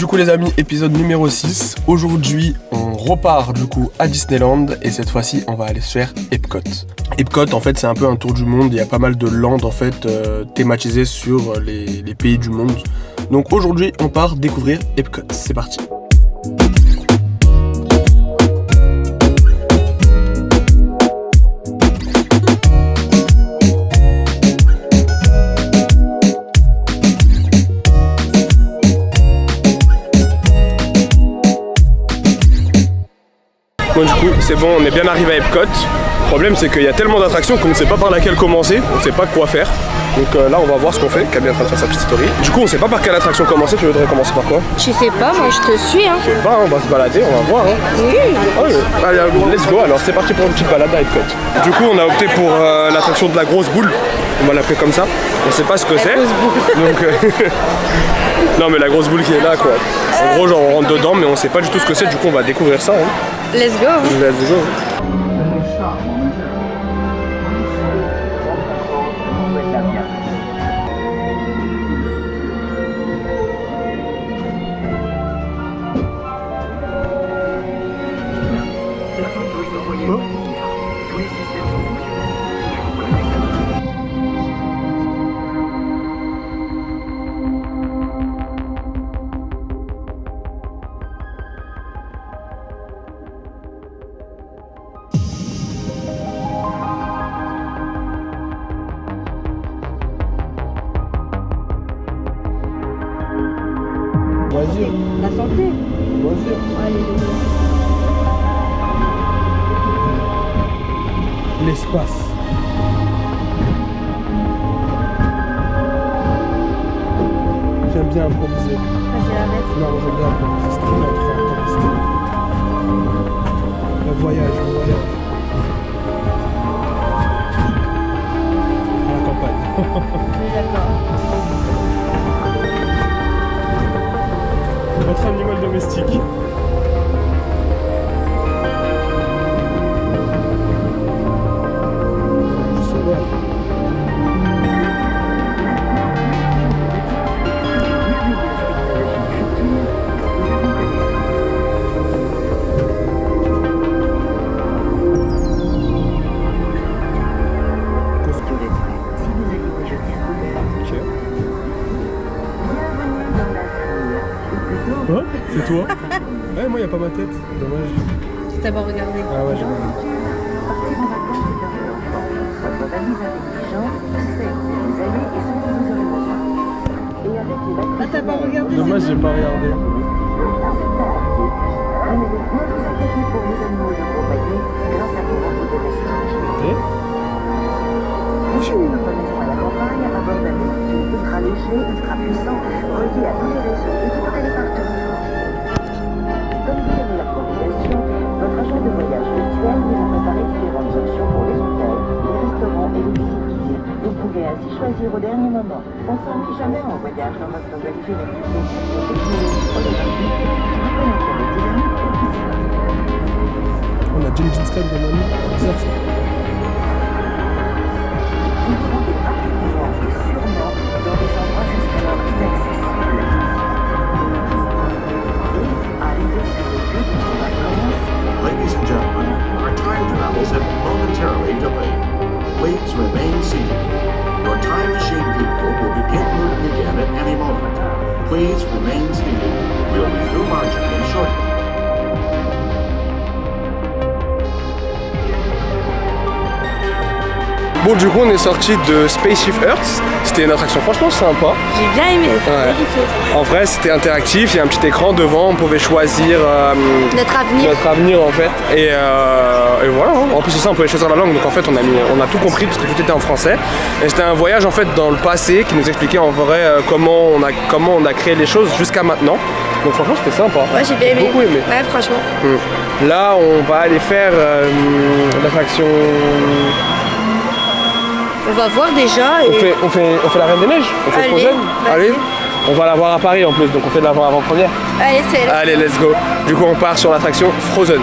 Du coup les amis, épisode numéro 6. Aujourd'hui on repart du coup à Disneyland et cette fois-ci on va aller se faire Epcot. Epcot en fait c'est un peu un tour du monde, il y a pas mal de landes en fait thématisées sur les pays du monde. Donc aujourd'hui on part découvrir Epcot, c'est parti. Bon du coup c'est bon, on est bien arrivé à Epcot. Le problème c'est qu'il y a tellement d'attractions qu'on ne sait pas par laquelle commencer, on ne sait pas quoi faire. Donc là on va voir ce qu'on fait, Camille est en train de faire sa petite story. Du coup on sait pas par quelle attraction commencer, tu voudrais commencer par quoi? Je sais pas, moi je te suis hein. Je sais pas, on va se balader, on va voir hein. Oui. Allez, let's go, alors c'est parti pour une petite balade à Epcot. Du coup on a opté pour l'attraction de la grosse boule, on va l'appeler comme ça. On sait pas ce que c'est. Donc non mais la grosse boule qui est là quoi. En gros genre on rentre dedans mais on sait pas du tout ce que c'est, du coup on va découvrir ça hein. Let's go. Let's go. Vas-y. La santé. Vas-y. Allez. L'espace. J'aime bien improviser. Ça c'est la bête. Non, j'aime bien improviser. C'est trop bien de faire improviser. Le voyage, le voyage. À la campagne. Oui, d'accord. Notre animal domestique. Hein? C'est toi? Ouais, moi y a pas ma tête, dommage. Tu t'as pas regardé. Ah ouais, j'ai regardé. Ah t'as pas regardé. Dommage, j'ai pas regardé. Ultra léger, ultra puissant, relié à tous les réseaux et tout télépartout. Comme vous aimez la progression, votre agent de voyage virtuel vous a préparé différentes options pour les hôtels, les restaurants et les visites guidées. Vous pouvez ainsi choisir au dernier moment. On ne s'ennuie jamais en voyage dans notre nouvelle clinique du groupe de technologie holographique qui vous connecte avec des amis et visiteurs. On a Gengis Khan comme ami, bizarre ça. Vous vous rendez rapidement et sûrement dans des endroits jusqu'alors inaccessibles. Et arrivez sur le lieu de vos vacances. Ladies and gentlemen, our time travels have momentarily delayed. Please remain seated. Your time machine vehicle will begin moving again at any moment. Please remain seated. We'll resume our journey shortly. Bon du coup on est sorti de Spaceship Earth, c'était une attraction franchement sympa. J'ai bien aimé. Ouais. J'ai kiffé. En vrai c'était interactif, il y a un petit écran devant, on pouvait choisir Notre avenir. notre avenir en fait. Et voilà, hein. En plus c'est ça, on pouvait choisir la langue, donc en fait on a tout compris parce que tout était en français. Et c'était un voyage en fait dans le passé qui nous expliquait en vrai comment on a créé les choses jusqu'à maintenant. Donc franchement c'était sympa. Ouais j'ai bien aimé. Beaucoup aimé. Ouais franchement. Là on va aller faire l'attraction. On va voir déjà et... On fait la Reine des Neiges, on fait Allez, Frozen. vas-y. Allez, on va la voir à Paris en plus, donc on fait de l'avant-première. Allez c'est... Allez, let's go. Du coup, on part sur l'attraction Frozen.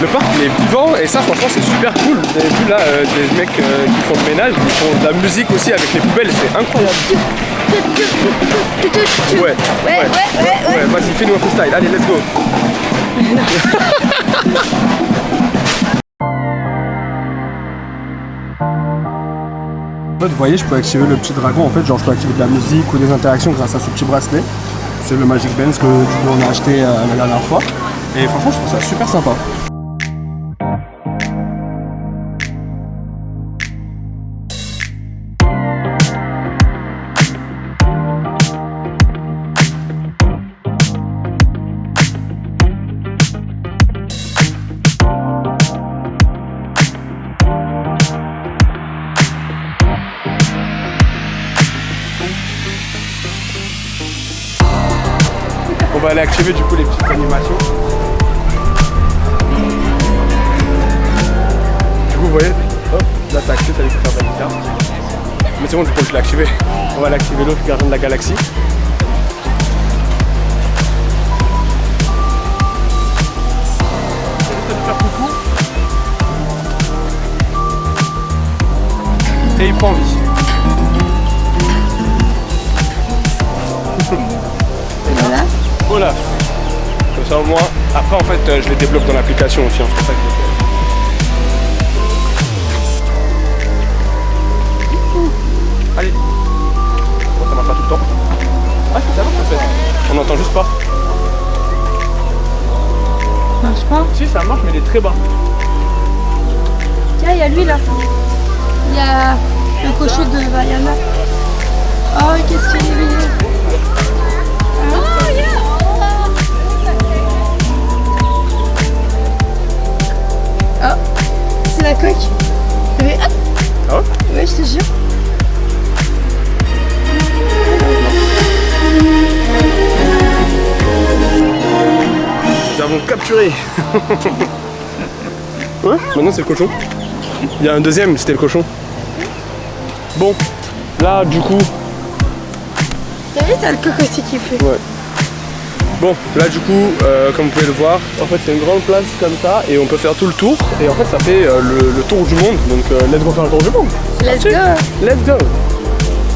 Le parc il est vivant et ça franchement c'est super cool. Vous avez vu là des mecs qui font le ménage, ils font de la musique aussi avec les poubelles, c'est incroyable. Ouais, vas-y fais-nous un freestyle, allez let's go. En fait, vous voyez, je peux activer le petit dragon. En fait, genre, je peux activer de la musique ou des interactions grâce à ce petit bracelet. C'est le Magic Benz que du coup, on a acheté la dernière fois. Et franchement, je trouve ça super sympa. On va aller activer du coup les petites animations. Du coup vous voyez, hop, là t'as activé, t'as les faire de la guitare. Mais c'est bon, du coup je l'ai activé. On va aller activer l'autre gardien de la galaxie. J'essaie de faire coucou. Et il prend envie. Voilà. Voilà. Comme ça au moins. Après en fait je les débloque dans l'application aussi, hein, c'est pour ça que je le fais. Allez. Bon ça marche pas tout le temps. Ah si ça marche en fait. On n'entend juste pas. Ça marche pas. Si ça marche mais il est très bas. Tiens, il y a lui là. Il y a le cochon de Vaiana. Oh, qu'est-ce qu'il est mignon. Oh, c'est la coque. Mais, Ah ouais? ouais, je te jure. Nous avons capturé. Ouais, maintenant c'est le cochon. Il y a un deuxième, c'était le cochon. Bon, là du coup. T'as vu, t'as le coq aussi qui fait. Ouais. Bon, là du coup, comme vous pouvez le voir, en fait c'est une grande place comme ça et on peut faire tout le tour. Et en fait ça fait le tour du monde, donc let's go faire le tour du monde. Let's go. Let's go.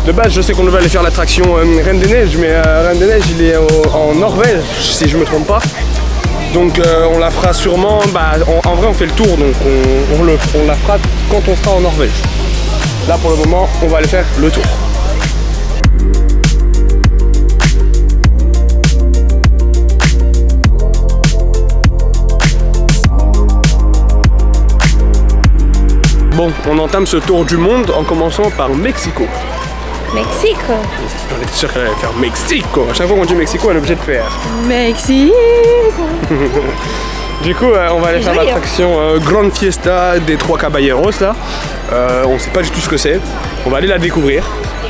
De base je sais qu'on devait aller faire l'attraction Reine des Neiges, mais Reine des Neiges il est en Norvège si je me trompe pas. Donc on la fera sûrement, en vrai on fait le tour, donc on la fera quand on sera en Norvège. Là pour le moment on va aller faire le tour. Bon, on entame ce tour du monde en commençant par Mexico. Mexique. On était sûr qu'elle allait faire Mexico. À chaque fois qu'on dit Mexico, on est obligé de faire. Mexique. Du coup, on va aller faire joli, l'attraction Grande Fiesta des Trois Caballeros là. On sait pas du tout ce que c'est. On va aller la découvrir.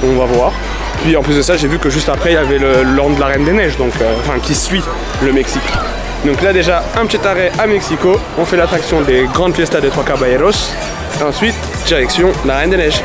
On va voir. Puis en plus de ça, j'ai vu que juste après, il y avait le land de la Reine des Neiges, donc qui suit le Mexique. Donc là déjà, un petit arrêt à Mexico. On fait l'attraction des Grandes Fiestas des Trois Caballeros. Et ensuite, direction la Reine des Neiges.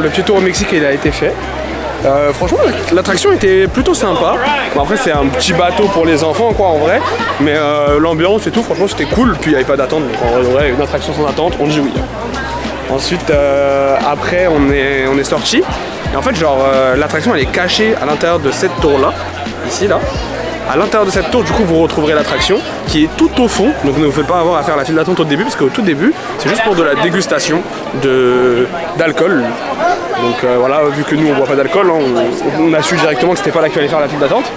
le petit tour au Mexique il a été fait. Franchement l'attraction était plutôt sympa. Bon, après c'est un petit bateau pour les enfants quoi en vrai. Mais l'ambiance et tout franchement c'était cool. Puis il n'y avait pas d'attente. Donc en vrai une attraction sans attente on dit oui. Ensuite après on est sorti. Et en fait genre l'attraction elle est cachée à l'intérieur de cette tour là. Ici là. À l'intérieur de cette tour, du coup, vous retrouverez l'attraction qui est tout au fond. Donc ne vous faites pas avoir à faire la file d'attente au début, parce qu'au tout début, c'est juste pour de la dégustation d'alcool. Donc voilà, vu que nous on boit pas d'alcool, hein, on a su directement que c'était pas là qu'il fallait faire la file d'attente.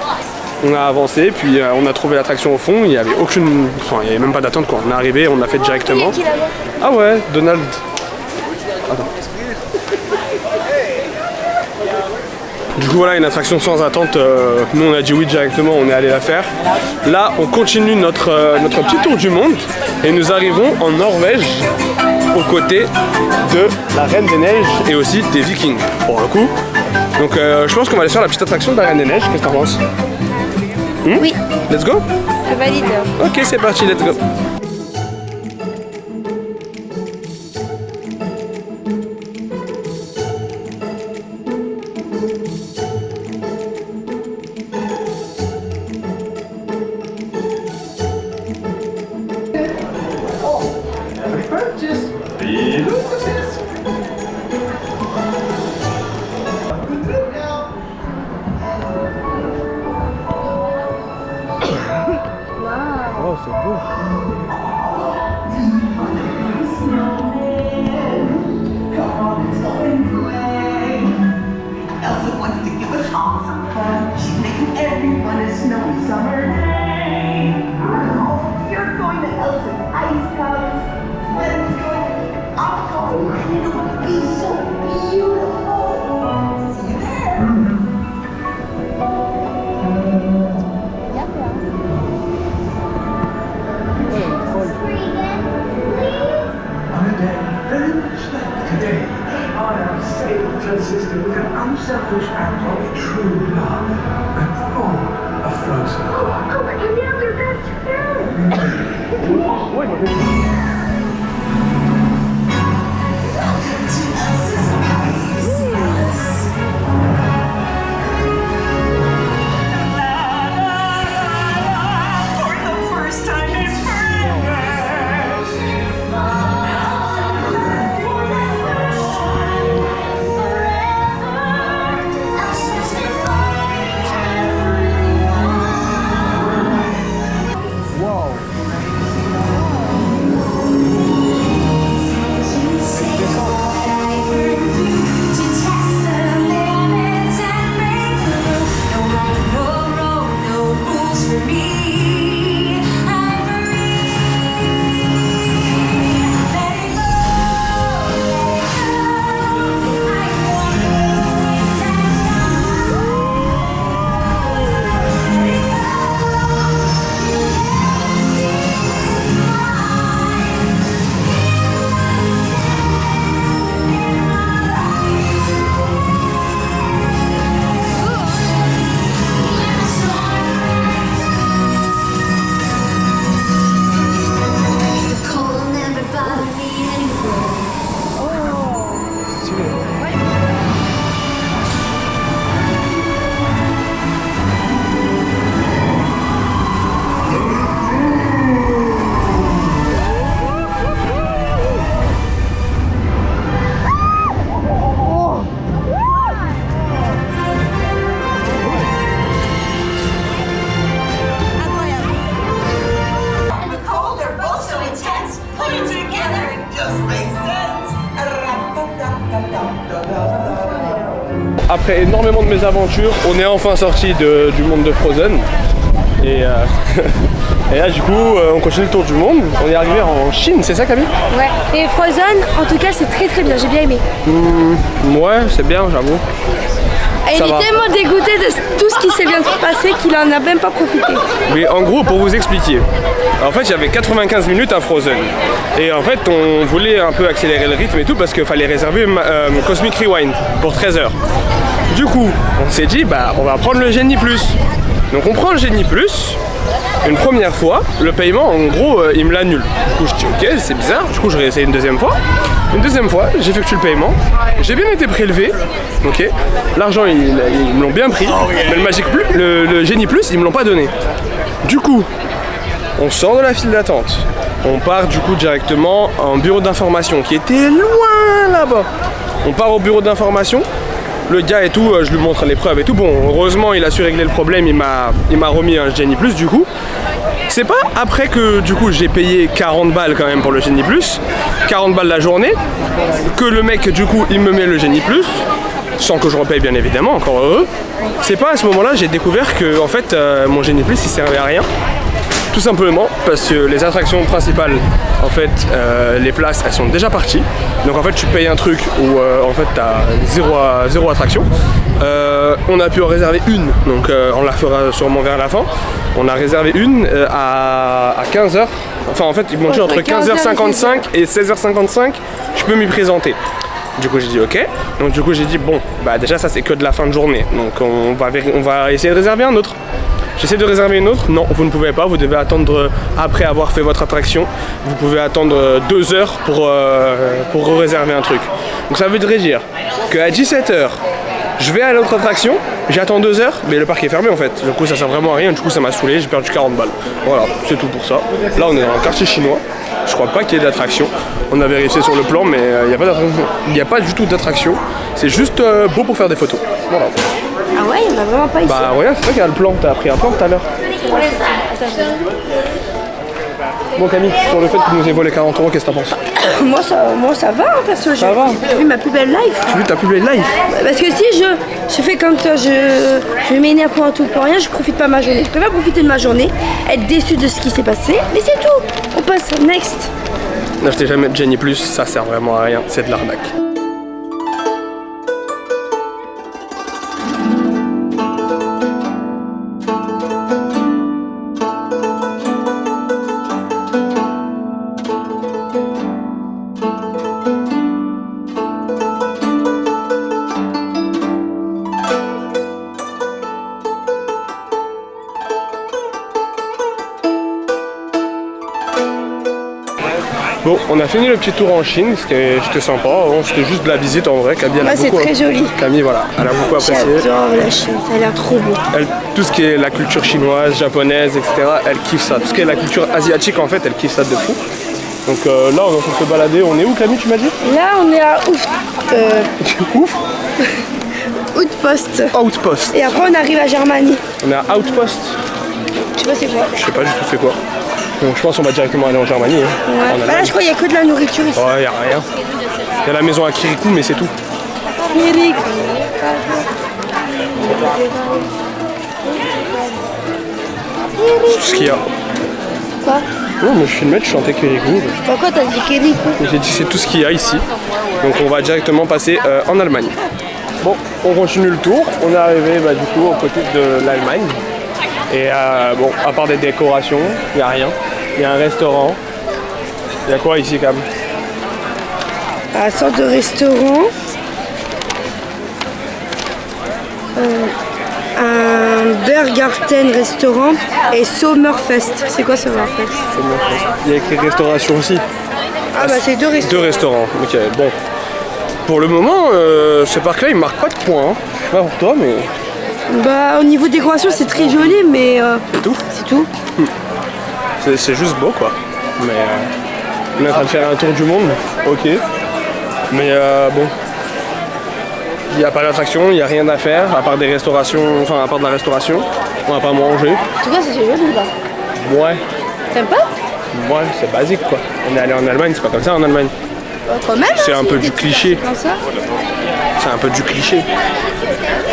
On a avancé, puis on a trouvé l'attraction au fond. Il y avait aucune, enfin il y avait même pas d'attente quoi. On est arrivé, on l'a fait directement. Ah ouais, Donald. Attends. Du coup voilà une attraction sans attente, nous on a dit oui directement, on est allé la faire. Là on continue notre petit tour du monde et nous arrivons en Norvège aux côtés de la Reine des Neiges et aussi des Vikings pour le coup. Donc je pense qu'on va aller faire la petite attraction de la Reine des Neiges, qu'est-ce que t'en penses? Oui. Let's go? Je valide. Ok c'est parti, let's go. Oh, c'est beau. Elsa wants to give us all some fun. She's making everyone a snowy summer day. You're going to Elsa's ice house. Fred's going. I'm going. And it'll be so beautiful. See you there. Consistent with an unselfish act of true love and full of frozen heart. Oh, and now you're best friends. Welcome to Elsa's Ice Palace. For the first time in forever. Après énormément de mésaventures, on est enfin sorti du monde de Frozen. Et, et là du coup on continue le tour du monde. On est arrivé en Chine, c'est ça Camille? Ouais. Et Frozen, en tout cas, c'est très très bien. J'ai bien aimé. Ouais, c'est bien, j'avoue. Et il Ça va. est tellement dégoûté de tout ce qui s'est bien passé qu'il en a même pas profité. Mais en gros, pour vous expliquer, en fait, il y avait 95 minutes à Frozen. Et en fait, on voulait un peu accélérer le rythme et tout parce qu'il fallait réserver Cosmic Rewind pour 13 h. Du coup, on s'est dit, bah, on va prendre le Genie Plus. Donc on prend le Genie Plus. Une première fois, le paiement, en gros, il me l'annule. Du coup, je dis ok, c'est bizarre. Du coup, je réessaye une deuxième fois. Une deuxième fois, j'effectue le paiement. J'ai bien été prélevé. Ok. L'argent, ils me l'ont bien pris. Mais le Magic Plus, le Genie Plus, ils me l'ont pas donné. Du coup, on sort de la file d'attente. On part du coup directement en bureau d'information qui était loin là-bas. On part au bureau d'information. Le gars et tout, je lui montre les preuves et tout. Bon, heureusement, il a su régler le problème. Il m'a remis un Genie Plus du coup. C'est pas après que du coup j'ai payé 40 balles quand même pour le Genie Plus, 40 balles la journée, que le mec du coup il me met le Genie Plus, sans que je repaye bien évidemment, encore heureux. C'est pas à ce moment-là j'ai découvert que en fait mon Genie Plus il servait à rien. Tout simplement parce que les attractions principales, en fait, les places, elles sont déjà parties. Donc en fait, tu payes un truc où en fait, t'as zéro attraction. On a pu en réserver une, donc on la fera sûrement vers la fin. On a réservé une à 15h. Enfin, en fait, ils m'ont dit entre 15h55 et 16h55, je peux m'y présenter. Du coup, j'ai dit ok. Donc du coup, j'ai dit bon, bah déjà ça c'est que de la fin de journée. Donc on va essayer de réserver un autre. J'essaie de réserver une autre. Non, vous ne pouvez pas. Vous devez attendre après avoir fait votre attraction. Vous pouvez attendre 2 heures pour réserver un truc. Donc ça veut dire qu'à 17h, je vais à l'autre attraction. J'attends 2 heures, mais le parc est fermé en fait. Du coup, ça sert vraiment à rien. Du coup, ça m'a saoulé. J'ai perdu 40 balles. Voilà, c'est tout pour ça. Là, on est dans un quartier chinois. Je crois pas qu'il y ait d'attraction. On a vérifié sur le plan, mais il n'y a pas du tout d'attraction. C'est juste beau pour faire des photos. Voilà. Ah ouais, il n'y en a vraiment pas ici. Bah regarde, c'est toi qui as le plan, t'as pris un plan tout à l'heure. Bon Camille, sur le fait que tu nous aies volé 40 €, qu'est-ce que t'en penses? Moi ça va, hein, parce que Ça va. j'ai vu ma plus belle life. Tu as vu ta plus belle life? Parce que si je fais quand je m'énerve pour un tout pour rien, je profite pas de ma journée. Je préfère profiter de ma journée, être déçu de ce qui s'est passé, mais c'est tout. On passe next. N'achetez jamais de Genie Plus, ça sert vraiment à rien, c'est de l'arnaque. Bon, on a fini le petit tour en Chine, c'était sympa, c'était juste de la visite en vrai. Camille, elle a C'est beaucoup, très joli. Camille, voilà, elle a beaucoup apprécié. J'adore la Chine, ça a l'air trop beau. Elle, tout ce qui est la culture chinoise, japonaise, etc., elle kiffe ça. Tout ce qui est la culture asiatique, en fait, elle kiffe ça de fou. Donc là, on est en train de se balader. On est où, Camille, tu m'as dit? Là, on est à Ouf. Outpost. Outpost. Et après, on arrive à Germanie. On est à Outpost. Je sais pas c'est quoi. Je sais pas du tout c'est quoi. Donc je pense qu'on va directement aller en Germanie. Hein, Ouais. en Bah là, Allemagne. je crois qu'il n'y a que de la nourriture ici. Ouais, y a rien. Il y a la maison à Kirikou, mais c'est tout. Eric. C'est tout ce qu'il y a. Quoi? Non, mais je filmais, je chantais Kirikou. Pourquoi t'as dit Eric? J'ai dit c'est tout ce qu'il y a ici. Donc on va directement passer en Allemagne. Bon, on continue le tour. On est arrivé du coup aux côtés de l'Allemagne. Et bon, à part des décorations, il n'y a rien. Il y a un restaurant. Il y a quoi ici, Cam? Un sorte de restaurant. Un Bergarten restaurant et Sommerfest. C'est quoi Sommerfest? Il y a écrit restauration aussi. Ah bah c'est deux restaurants. Deux restaurants, ok. Bon. Pour le moment, ce parc-là, il marque pas de points. Hein. Je sais pas pour toi, mais... Bah au niveau décoration c'est très joli mais C'est tout. c'est tout. C'est juste beau, quoi. Mais on est en train de faire un tour du monde, ok. Mais bon... Il n'y a pas d'attraction, il n'y a rien à faire, à part des restaurations, enfin à part de la restauration. On va pas manger. En tout cas c'est joli là. Ouais. T'aimes pas? Ouais, c'est basique, quoi. On est allé en Allemagne, c'est pas comme ça en Allemagne. Quand même. C'est un peu du cliché. Comme ça. C'est un peu du cliché.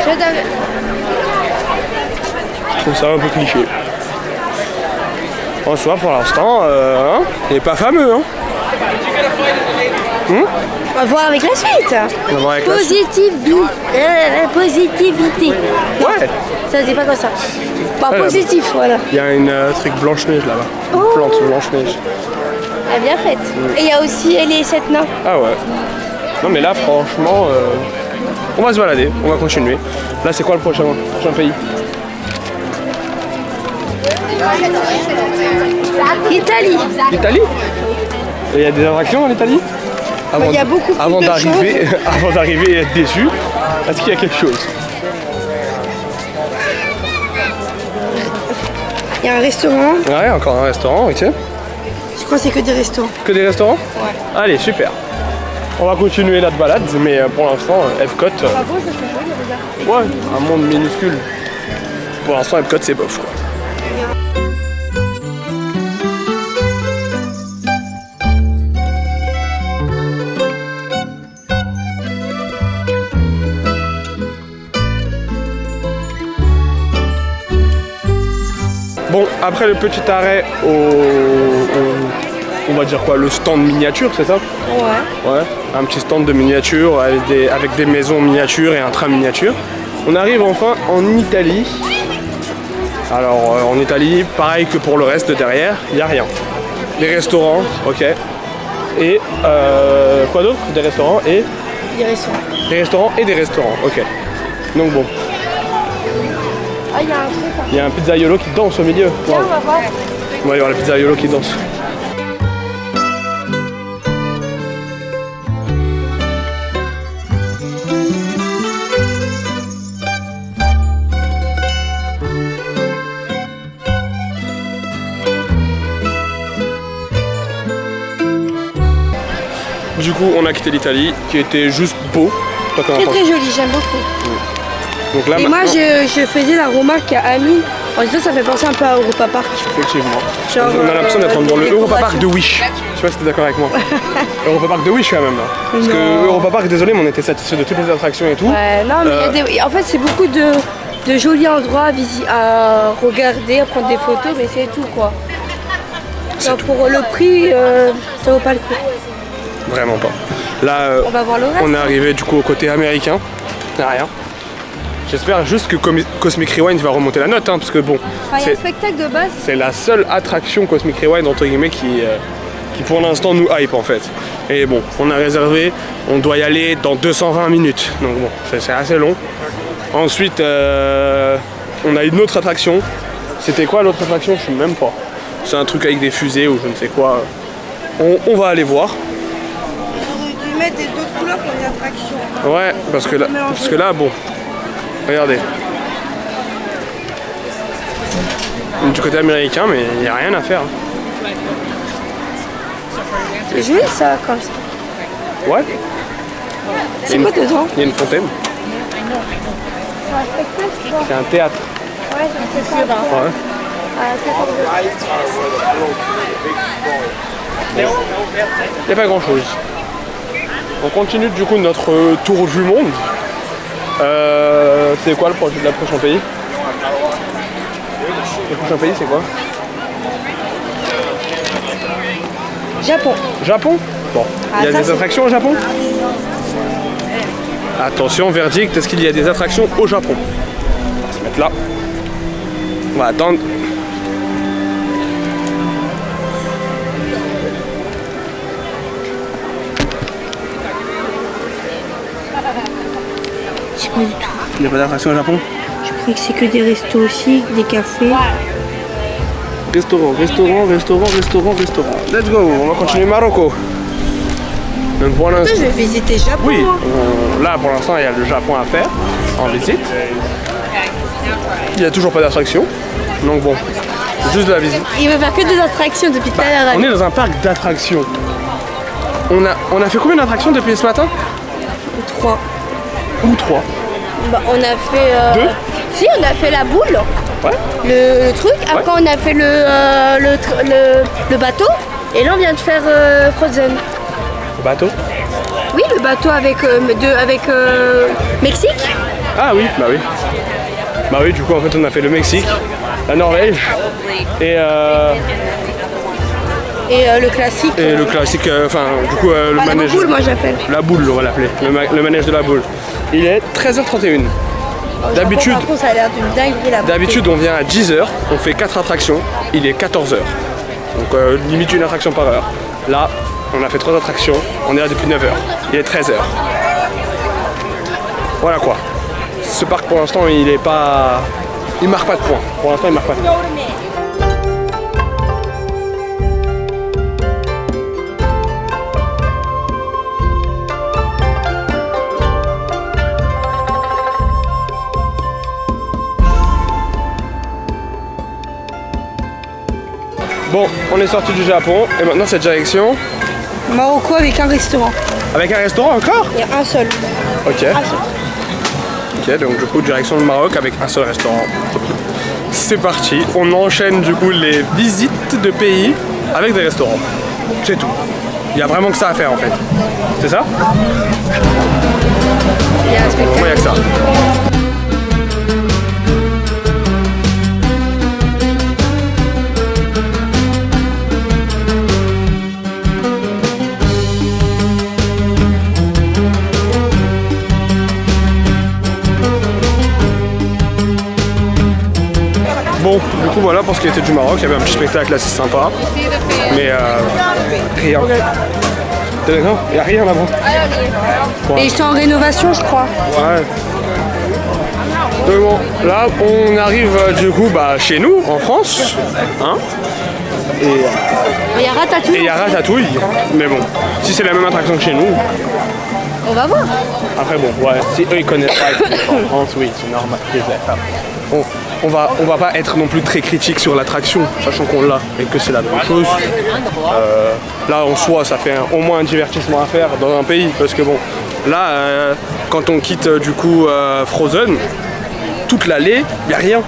Je t'avais- Je trouve ça un peu cliché. En soi, pour l'instant, hein, il est pas fameux, hein. On va voir avec la suite. On va voir avec la suite. Positivité. Ouais. Ça se dit pas comme ça. Pas Ouais, positif, voilà. Il y a une truc Blanche-Neige là-bas. Une Oh. plante Blanche-Neige. Elle est bien faite. Et il y a aussi les 7 nains. Ah ouais. Non mais là, franchement, on va se balader, on va continuer. Là, c'est quoi le prochain pays? Italie. L'Italie? Et il y a des attractions en Italie? Il y a beaucoup plus avant de d'arriver, avant d'arriver et être déçu, est-ce qu'il y a quelque chose? Il y a un restaurant. Ouais, encore un restaurant, ok. Je crois que c'est que des restaurants. Que des restaurants? Ouais. Allez, super. On va continuer notre balade, mais pour l'instant, Epcot. Ouais, un monde minuscule. Pour l'instant, Epcot, c'est bof, quoi. Bon, après le petit arrêt on va dire quoi, le stand miniature, c'est ça? Ouais. Ouais, un petit stand de miniature avec des maisons miniatures et un train miniature. On arrive enfin en Italie. Alors en Italie, pareil que pour le reste de derrière, il n'y a rien. Des restaurants, ok. Et quoi d'autre? Des restaurants et... Des restaurants. Des restaurants et des restaurants, ok. Donc bon. Ah, il y a un truc. Il y a un pizzaiolo qui danse au milieu. Tiens, on va voir. On va aller voir le pizzaiolo qui danse. Du coup, on a quitté l'Italie, qui était juste beau. Toi, comment Très t'en très joli, j'aime beaucoup. Donc là, Et moi, maintenant, je faisais la remarque à Amine. En disant, ça fait penser un peu à Europa Park. effectivement. Genre, On a l'impression d'être dans le décoration. Europa Park de Wish. Je sais pas si t'es d'accord avec moi. Europa Park de Wish quand même là. Parce que Non. Europa Park, désolé, mais on était satisfait de toutes les attractions et tout. Ouais, non, mais il y a en fait, c'est beaucoup de jolis endroits à regarder, à prendre des photos, mais c'est tout quoi. Genre, pour le prix, ça vaut pas le coup. Vraiment pas. Là, On va voir le reste. on est arrivé du coup au côté américain. Y a rien. J'espère juste que Cosmic Rewind va remonter la note, hein, parce que bon, Enfin, il y a un c'est spectacle de base. c'est la seule attraction Cosmic Rewind entre guillemets qui pour l'instant nous hype en fait. Et bon, on a réservé, on doit y aller dans 220 minutes, donc bon, c'est assez long. Ensuite, on a une autre attraction. C'était quoi l'autre attraction? Je sais même pas. C'est un truc avec des fusées ou je ne sais quoi. On va aller voir. On aurait dû mettre d'autres couleurs pour les attractions. Ouais, parce que là, bon, regardez. Du côté américain, mais il n'y a rien à faire. C'est joli ça, comme ça. Ouais, C'est quoi dedans? il y a une fontaine. C'est un spectacle, je crois. C'est un théâtre. Ouais, c'est un spectacle. Ouais. Il n'y a pas grand chose. On continue du coup notre tour du monde. C'est quoi le prochain pays? Le prochain pays c'est quoi? Japon. Japon? Bon. Il y a ça, des c'est- attractions au Japon? Attention, verdict, est-ce qu'il y a des attractions au Japon? On va se mettre là. On va attendre. Je sais pas du tout. Il n'y a pas d'attraction au Japon? Je crois que c'est que des restos aussi, des cafés. Restaurant. Let's go, on va continuer Marocco. Donc pour l'instant. Je vais visiter Japon. Oui, moi. là pour l'instant il y a le Japon à faire en visite. Il n'y a toujours pas d'attraction. Donc bon, juste de la visite. Il va faire que des attractions depuis tout à l'heure. On est dans un parc d'attractions. On a fait combien d'attractions depuis ce matin? 3. Ou 3? Bah, on a fait. 2? Si, on a fait la boule, Ouais. le truc. Après, on a fait le bateau. Et là, on vient de faire Frozen. Le bateau? Oui, le bateau avec Mexique. Ah oui, bah oui. Bah oui, du coup en fait on a fait le Mexique, la Norvège et Le classique. et le classique, enfin du coup le Ah, la manège. boule, moi j'appelle. La boule, on va l'appeler, le manège de la boule. Il est 13h31. D'habitude, Par contre, ça a l'air d'une dinguerie là. d'habitude on vient à 10h, on fait 4 attractions, il est 14h. Donc limite une attraction par heure. Là, on a fait 3 attractions, on est là depuis 9h. Il est 13h. Voilà quoi. Ce parc pour l'instant il est pas. Il marque pas de points. Pour l'instant il marque pas de points. Bon, on est sorti du Japon et maintenant cette direction. Marocco avec un restaurant. Avec un restaurant encore? Il y a un seul. Ok. Ok, donc du coup direction le Maroc avec un seul restaurant. C'est parti, on enchaîne du coup les visites de pays avec des restaurants. C'est tout. Il y a vraiment que ça à faire en fait. C'est ça? Il y a un spectacle. Moi, il y a que ça. Bon, du coup voilà pour ce qui était du Maroc, il y avait un petit spectacle assez sympa, mais rien. T'es d'accord? Il n'y a rien là-bas. Et ils sont en rénovation, je crois. Ouais. Donc bon, là on arrive du coup chez nous, en France. Hein? Il y a Ratatouille. Et il y a Ratatouille, mais bon, si c'est la même attraction que chez nous. On va voir. Après bon, ouais, si eux ils connaissent pas en France, oui, c'est normal qu'ils aient ça. Bon, on va pas être non plus très critique sur l'attraction, sachant qu'on l'a et que c'est la même chose. Là en soi, ça fait au moins un divertissement à faire dans un pays, parce que bon, là, quand on quitte du coup Frozen, toute l'allée, il n'y a rien.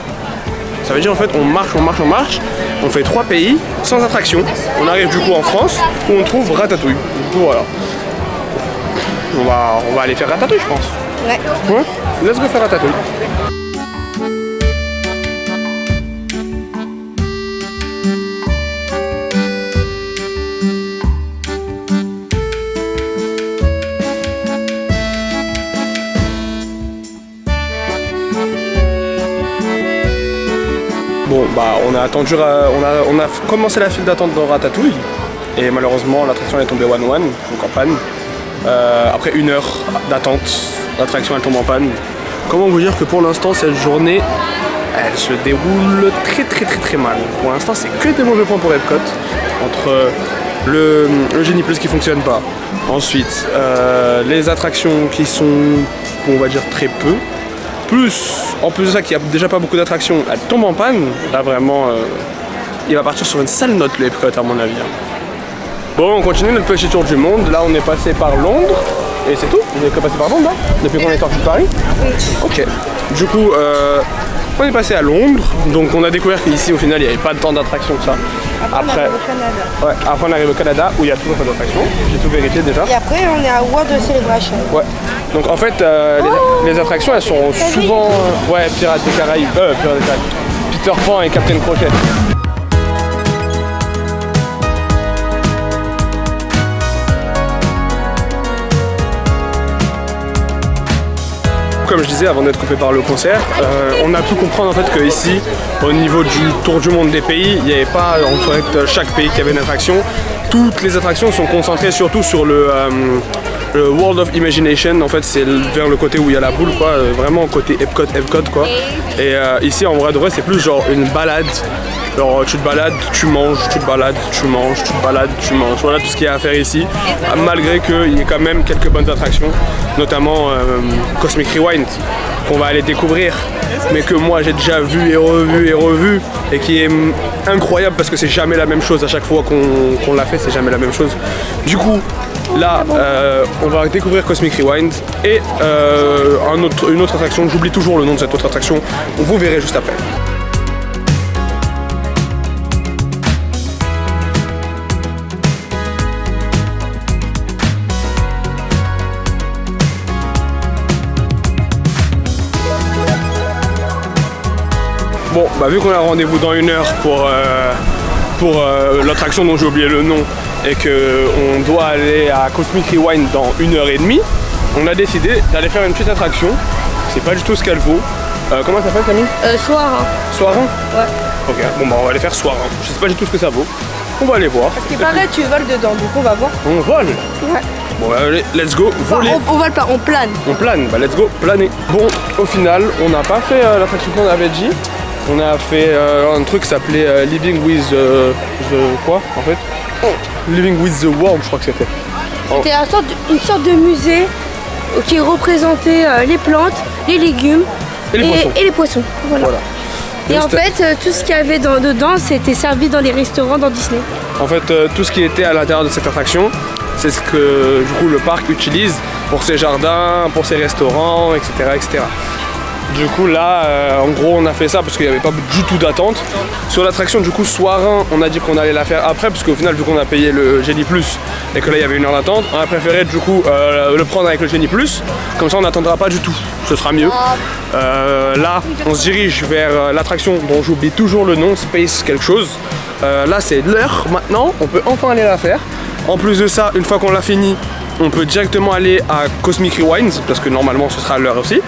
Ça veut dire en fait on marche, on fait 3 pays sans attraction. On arrive du coup en France où on trouve Ratatouille. Du coup voilà. On va aller faire Ratatouille je pense. Ouais. Ouais, let's go faire Ratatouille. Bon on a attendu, on a commencé la file d'attente dans Ratatouille et malheureusement l'attraction est tombée 1-1, donc en panne. Après 1 heure d'attente, l'attraction elle tombe en panne. Comment vous dire que pour l'instant cette journée elle se déroule très mal. Pour l'instant c'est que des mauvais points pour Epcot, entre le Genie Plus qui fonctionne pas, ensuite les attractions qui sont on va dire très peu, en plus de ça qu'il n'y a déjà pas beaucoup d'attractions, elle tombe en panne. Là vraiment il va partir sur une sale note le Epcot à mon avis. Bon, on continue notre petit tour du monde. Là on est passé par Londres et c'est tout. Vous n'avez que passé par Londres là depuis qu'on est sorti de Paris. Ok. Du coup on est passé à Londres, donc on a découvert qu'ici au final il n'y avait pas tant d'attractions que ça. Après on arrive au Canada où il y a toujours pas d'attractions. J'ai tout vérifié déjà. Et après on est à World Celebration. Ouais. Donc en fait les attractions elles sont souvent Pirates des Caraïbes, Peter Pan et Captain Crochet. Comme je disais avant d'être coupé par le concert, on a pu comprendre en fait que ici, au niveau du tour du monde des pays, il n'y avait pas en fait chaque pays qui avait une attraction. Toutes les attractions sont concentrées surtout sur le World of Imagination. En fait, c'est vers le côté où il y a la boule, quoi, vraiment côté Epcot quoi. Et ici, en vrai de vrai, c'est plus genre une balade. Alors tu te balades, tu manges, tu te balades, tu manges, tu te balades, tu manges. Voilà tout ce qu'il y a à faire ici, malgré qu'il y ait quand même quelques bonnes attractions, notamment Cosmic Rewind, qu'on va aller découvrir, mais que moi j'ai déjà vu et revu, et qui est incroyable parce que c'est jamais la même chose à chaque fois qu'on l'a fait, c'est jamais la même chose. Du coup, là, on va découvrir Cosmic Rewind et une autre attraction, j'oublie toujours le nom de cette autre attraction, vous verrez juste après. Bon, vu qu'on a rendez-vous dans 1 heure pour l'attraction dont j'ai oublié le nom et qu'on doit aller à Cosmic Rewind dans 1h30, on a décidé d'aller faire une petite attraction. C'est pas du tout ce qu'elle vaut. Comment ça s'appelle, Camille? Soirin. Soirin? Ouais. Ok, bon on va aller faire Soirin. Je sais pas du tout ce que ça vaut. On va aller voir. Parce qu'il paraît tu voles dedans, du coup on va voir. On vole? Ouais. Bon allez, let's go, voler. On vole pas, on plane. On plane, let's go, planer. Bon, au final, on n'a pas fait l'attraction qu'on avait dit. On a fait un truc qui s'appelait Living with the quoi en fait? Living with the World, je crois que c'était. C'était une sorte de musée qui représentait les plantes, les légumes et les poissons. Voilà. Et en fait, tout ce qu'il y avait dedans, c'était servi dans les restaurants dans Disney. En fait, tout ce qui était à l'intérieur de cette attraction, c'est ce que du coup le parc utilise pour ses jardins, pour ses restaurants, etc. etc. Du coup là, en gros on a fait ça parce qu'il n'y avait pas du tout d'attente. Sur l'attraction du coup Soarin, on a dit qu'on allait la faire après parce qu'au final vu qu'on a payé le Genie Plus et que là il y avait 1 heure d'attente, on a préféré du coup le prendre avec le Genie Plus, comme ça on n'attendra pas du tout, ce sera mieux. Là on se dirige vers l'attraction dont j'oublie toujours le nom, Space quelque chose. Là c'est l'heure maintenant, on peut enfin aller la faire. En plus de ça, une fois qu'on l'a fini, on peut directement aller à Cosmic Rewind parce que normalement ce sera l'heure aussi.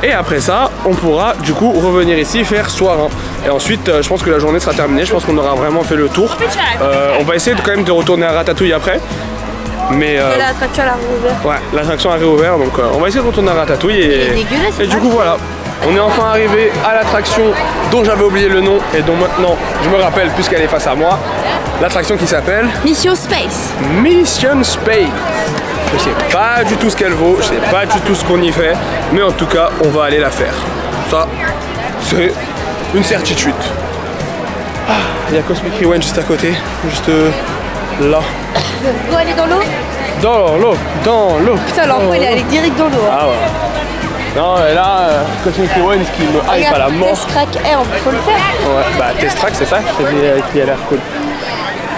Et après ça, on pourra du coup revenir ici faire Soarin. Et ensuite, je pense que la journée sera terminée. Je pense qu'on aura vraiment fait le tour. On va essayer quand même de retourner à Ratatouille après. Mais l'attraction a réouvert. Ouais, l'attraction a réouvert. Donc on va essayer de retourner à Ratatouille. Et du coup, voilà. On est enfin arrivé à l'attraction dont j'avais oublié le nom et dont maintenant je me rappelle puisqu'elle est face à moi. L'attraction qui s'appelle Mission Space. Mission Space. Je sais pas du tout ce qu'elle vaut, je sais pas du tout ce qu'on y fait, mais en tout cas, on va aller la faire. Ça, c'est une certitude. Ah, il y a Cosmic Rewind juste à côté, juste là. Vous aller dans l'eau? Dans l'eau. Putain, l'enfant il est allé direct dans l'eau. Ah ouais. Non, mais là, Cosmic Rewind, ce qui me hype à la mort. Test Track Air, faut le faire. Ouais, bah Test Track, c'est ça qui a l'air cool.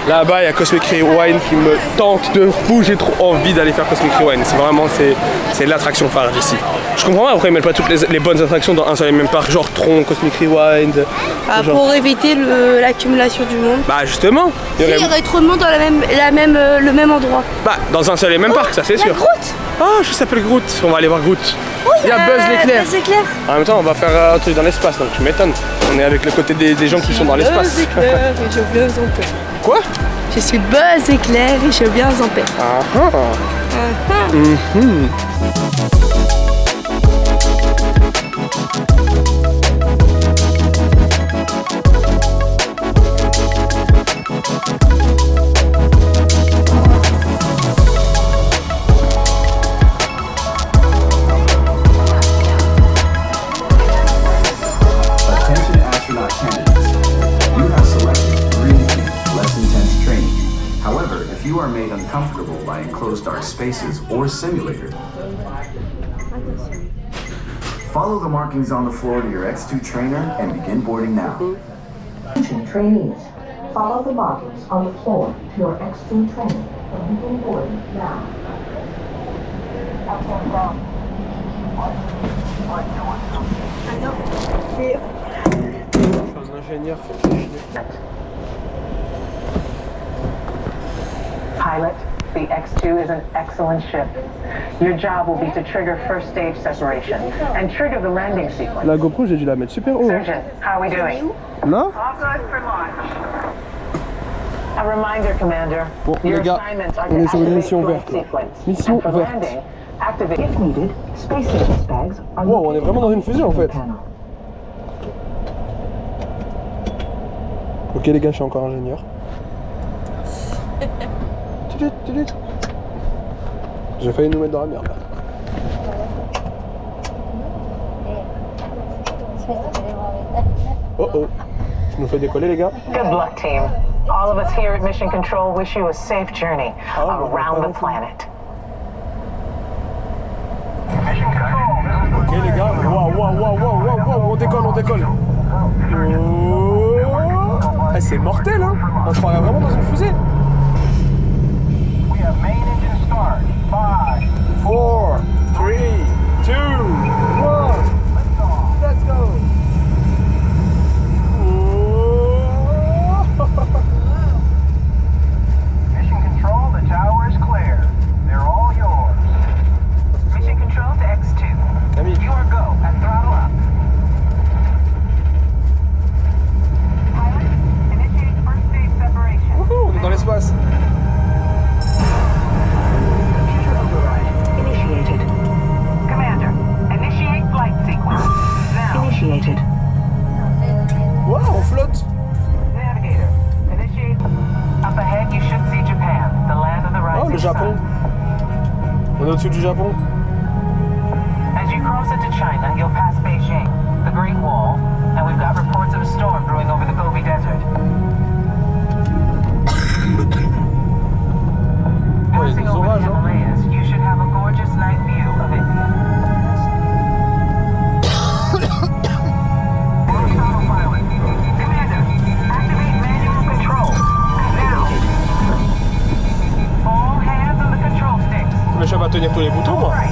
Là-bas, il y a Cosmic Rewind qui me tente de fou. J'ai trop envie d'aller faire Cosmic Rewind. C'est vraiment c'est l'attraction phare d'ici. Je comprends pas pourquoi ils mettent pas toutes les bonnes attractions dans un seul et même parc, genre Tron, Cosmic Rewind. Genre... Pour éviter l'accumulation du monde. Bah justement. Il y aurait trop de monde dans le même endroit. Bah dans un seul et même parc, ça c'est sûr. Groot. Ah, je s'appelle Groot. On va aller voir Groot. Oui, il y a Buzz l'éclair. Buzz l'éclair. En même temps, on va faire un truc dans l'espace, donc tu m'étonnes. On est avec le côté des gens qui sont dans l'espace. Buzz l'éclair et je viens en paix. Quoi? Je suis Buzz éclair et je viens en paix. Uncomfortable by enclosed dark spaces or simulators. Follow the markings on the floor to your X2 trainer and begin boarding now. Attention trainees, follow the markings on the floor to your X2 trainer and begin boarding now. Pilot, the X2 is an excellent ship. Your job will be to trigger first stage separation and trigger the landing sequence. La GoPro, j'ai dû la mettre super haut. Surgeon, how are we doing? Non? All good for launch. A reminder, Commander. Bon, les gars, on est sur une mission verte là. Mission verte. If needed, space service bags are wow, on est vraiment dans une fusée en fait. Ok les gars, je suis encore ingénieur. J'ai failli nous mettre dans la merde là. Oh oh, tu nous fais décoller les gars. Good luck, team. All of us here at Mission Control wish you a safe journey around the planet. Ok les gars, wow, on décolle. Oh, c'est mortel hein. On se croirait vraiment dans une fusée. 5, 4, 3, 2, 1. Let's go. Mission Control, the tower is clear. They're all yours. Mission Control to X2. You are go and throttle up. Pilot, initiate first stage separation. Wouhou, on est dans l'espace. Wow, on flotte. Navigator, initiate. Up ahead, you should see Japan, the land of the rising Oh, le Japon. On est au-dessus du Japon. As you cross into China, you'll pass Beijing, the Great Wall, and we've got reports of a storm brewing over the Gobi Desert. Passing over the Himalayas, you should have a gorgeous night view of India. Autopilot. Commander, activate manual control. Now. All hands on the control sticks. Mais je vais pas tenir tous les boutons, moi. Right.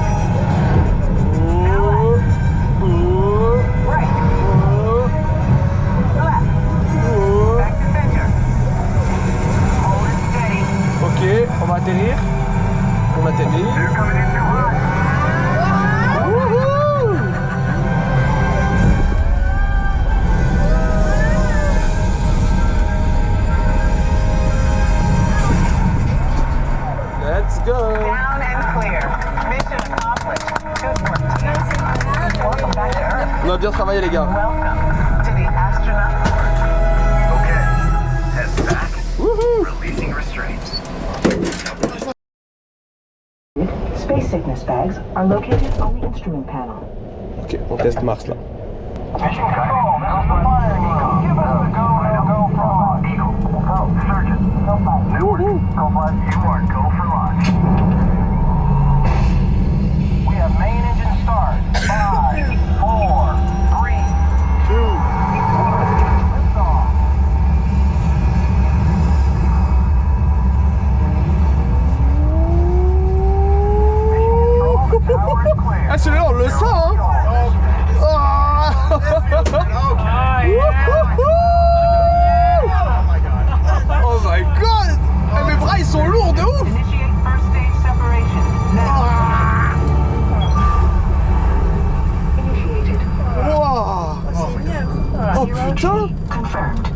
On va atterrir. On atterrit. Wouhou! Let's go. Down and clear. Mission accomplished. Good work, team. Welcome back to Earth. On a bien travaillé, les gars. Welcome to the astronaut port. Okay, head back. Wouhou! Releasing restraints. Space sickness bags are located on the instrument panel. Ok, on teste Mars là. Mission control, this is the fire eagle. Give us the go and go for launch. Eagle, go, Surgeon. Newark, go for Newark, go for launch. We have main engine start. 5, 4, 3, 2, 1. Lift off. Ah, celui-là, on le sent, hein? Oh my god! Eh, mes bras, ils sont lourds de ouf! Initiate first stage separation. Now. Initiated. Wow. Oh putain! Confirmed.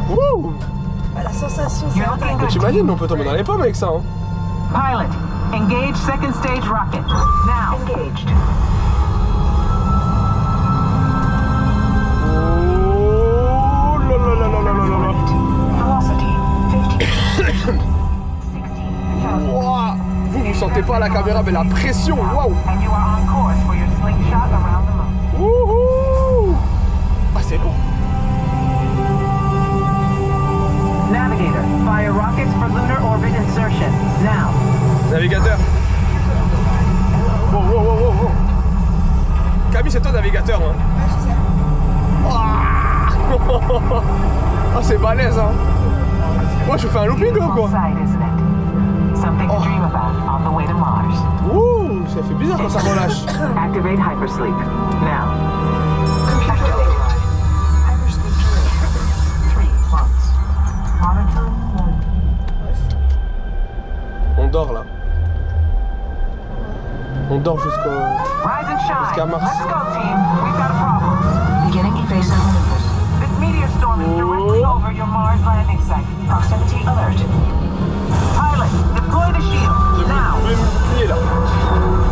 Wouh! La sensation, c'est You're looking Mais good. t'imagines, on peut tomber dans les pommes avec ça, hein? Pilot, engage second stage rocket. Now. Engaged. Oh là là là là là là là là. Velocity 15. 16,000. Wow. Vous sentez pas la caméra, mais la pression, waouh! And you are on course for your slingshot around the moon. Wouhou! Ah, c'est bon! Navigator, fire rockets for lunar orbit insertion. Now. Navigateur! Wow, wow, wow, wow, wow! Camille, c'est toi navigateur, hein? Ah, c'est balèze, hein? Moi, je fais un looping, ou quoi? Side, isn't it? Something to dream about on the way to Mars. Ouh, ça fait bizarre quand ça relâche. Activate hypersleep. Now. Activated. Hypersleep duration 3 months. Monitoring mode. On dort, là. On dort jusqu'au... Rise and shine. Jusqu'à Mars. Let's go, team. We've got a problem. Beginning evasive maneuvers. This meteor storm is directly over your Mars landing site. Proximity alert. Pilot, deploy the shield. Now. Je vais me plier, là.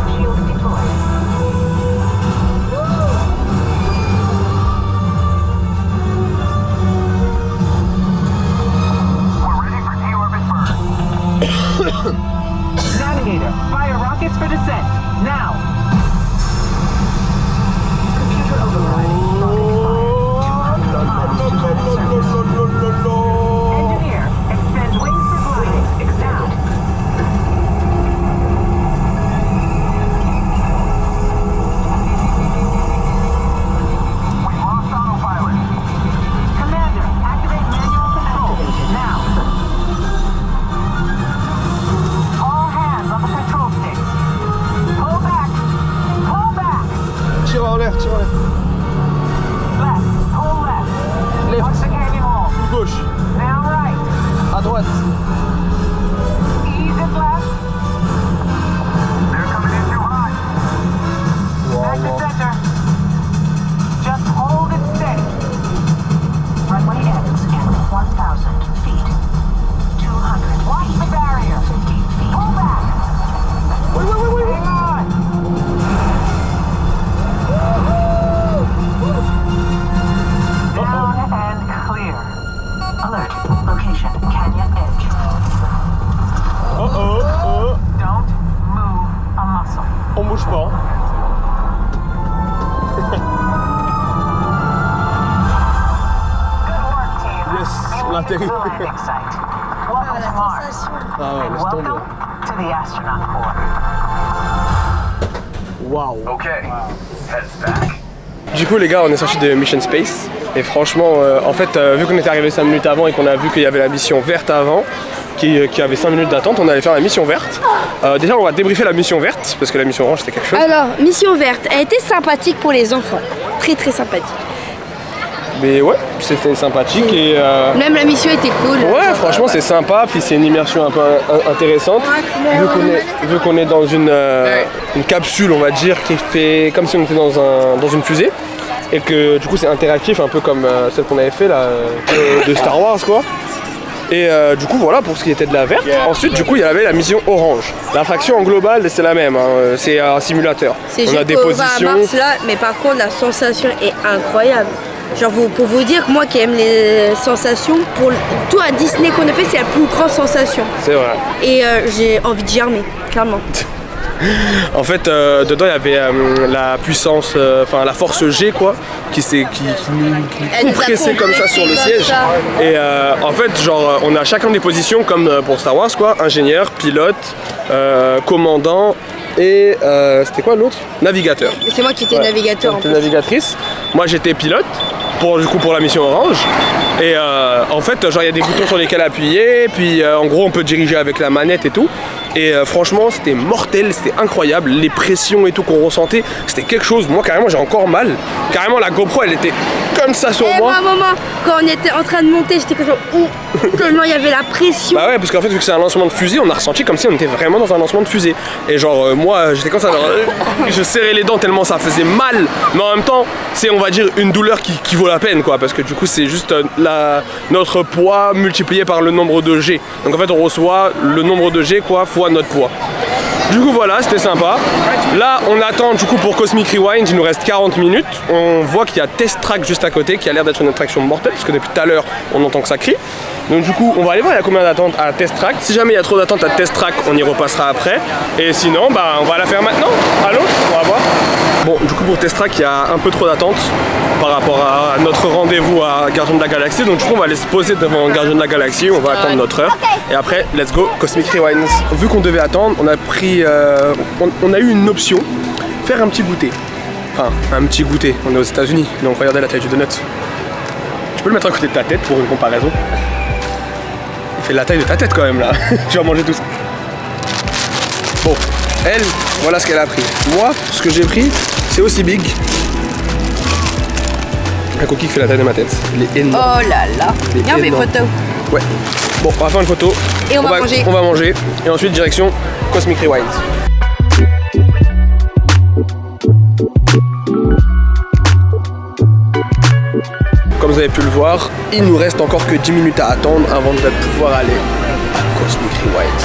Shield deployed. We're ready for T-orbit burn. Navigator, fire rockets for descent. Now. Computer override. Rocket 5. 200 miles to planet surface. Engineer, extend wings for gliding. Now. We lost autopilot. Commander, activate manual control. Now. All hands on the control sticks. Pull back. Pull back. Tire en l'air, tire en l'air. Left. Pull left. Left. Watch the canyon wall. Gauche. Now right. À droite. Ease it left. They're coming in too hot. Back to center. Just hold it steady. Runway ends in 1,000 feet. 200 Watch feet. the barrier. 15 feet. Pull back. Wait, wait, wait, wait. Hang on. Down and clear. Alert. Location Canyon Edge. Oh, oh, oh. Don't move a muscle. On bouge pas. l'atterri. The landing site. Welcome to Mars. Ah ouais, laisse tomber. Welcome to the astronaut corps. Waouh. Okay, heads back. Du coup les gars, on est sortis de Mission Space et franchement, en fait, vu qu'on était arrivé 5 minutes avant et qu'on a vu qu'il y avait la mission verte avant, qui avait 5 minutes d'attente, on allait faire la mission verte. Déjà on va débriefer la mission verte parce que la mission orange c'était quelque chose. Alors, mission verte, elle était sympathique pour les enfants. Très très sympathique. Mais ouais, c'était sympathique et... Même la mission était cool. Ouais, franchement c'est sympa, puis c'est une immersion un peu intéressante. Vu qu'on est dans une capsule, on va dire, qui fait comme si on était dans une fusée. Et que du coup c'est interactif, un peu comme celle qu'on avait fait là, de Star Wars quoi. Et du coup voilà pour ce qui était de la verte. Ensuite du coup il y avait la mission orange. L'attraction en global c'est la même, hein. C'est un simulateur. C'est on juste a des qu'on positions. va à Mars là, mais par contre la sensation est incroyable. Genre pour vous dire, moi qui aime les sensations, pour tout à Disney qu'on a fait, c'est la plus grande sensation. C'est vrai. Et j'ai envie de germer, clairement. En fait, dedans il y avait la puissance, enfin la force G quoi, qui nous compressait comme ça sur le siège. Et en fait, genre, on a chacun des positions comme pour Star Wars quoi, ingénieur, pilote, commandant et c'était quoi l'autre? Navigateur. C'est moi qui étais navigateur. J'étais navigatrice. Moi j'étais pilote. Pour la mission orange. Et en fait, genre il y a des boutons sur lesquels appuyer, puis en gros on peut diriger avec la manette et tout. Et franchement c'était mortel, c'était incroyable, les pressions et tout qu'on ressentait, c'était quelque chose. Moi carrément j'ai encore mal. Carrément la GoPro elle était comme ça sur moi. Maman, quand on était en train de monter, j'étais comme ça, tellement il y avait la pression. Bah ouais, parce qu'en fait vu que c'est un lancement de fusée, on a ressenti comme si on était vraiment dans un lancement de fusée. Et genre moi j'étais comme ça, genre, je serrais les dents tellement ça faisait mal, mais en même temps c'est on va dire une douleur qui vaut la peine quoi, parce que du coup c'est juste notre poids multiplié par le nombre de G. Donc en fait on reçoit le nombre de G quoi fois notre poids. Du coup voilà, c'était sympa. Là on attend du coup pour Cosmic Rewind, il nous reste 40 minutes. On voit qu'il y a Test Track juste à côté qui a l'air d'être une attraction mortelle parce que depuis tout à l'heure on entend que ça crie. Donc du coup on va aller voir il y a combien d'attentes à Test Track. Si jamais il y a trop d'attentes à Test Track, on y repassera après. Et sinon bah on va la faire maintenant. Allô, on va voir. Bon du coup pour Test Track il y a un peu trop d'attentes par rapport à notre rendez-vous à Gardiens de la Galaxie. Donc du coup on va aller se poser devant Gardiens de la Galaxie, on va attendre notre heure. Et après let's go Cosmic Rewind. Vu qu'on devait attendre, on a pris on a eu une option, faire un petit goûter. Enfin un petit goûter, on est aux États-Unis, donc regardez la taille du donut. Je peux le mettre à côté de ta tête pour une comparaison. Il fait la taille de ta tête quand même là. Tu vas manger tout ça. Bon, elle, voilà ce qu'elle a pris. Moi, ce que j'ai pris, c'est aussi big. Un cookie qui fait la taille de ma tête. Il est énorme. Oh là là. Viens mes photos. Ouais. Bon, on va faire une photo. Et on va manger. On va manger. Et ensuite, direction Cosmic Rewind. Comme vous avez pu le voir, il nous reste encore que 10 minutes à attendre avant de pouvoir aller à Cosmic Rewind.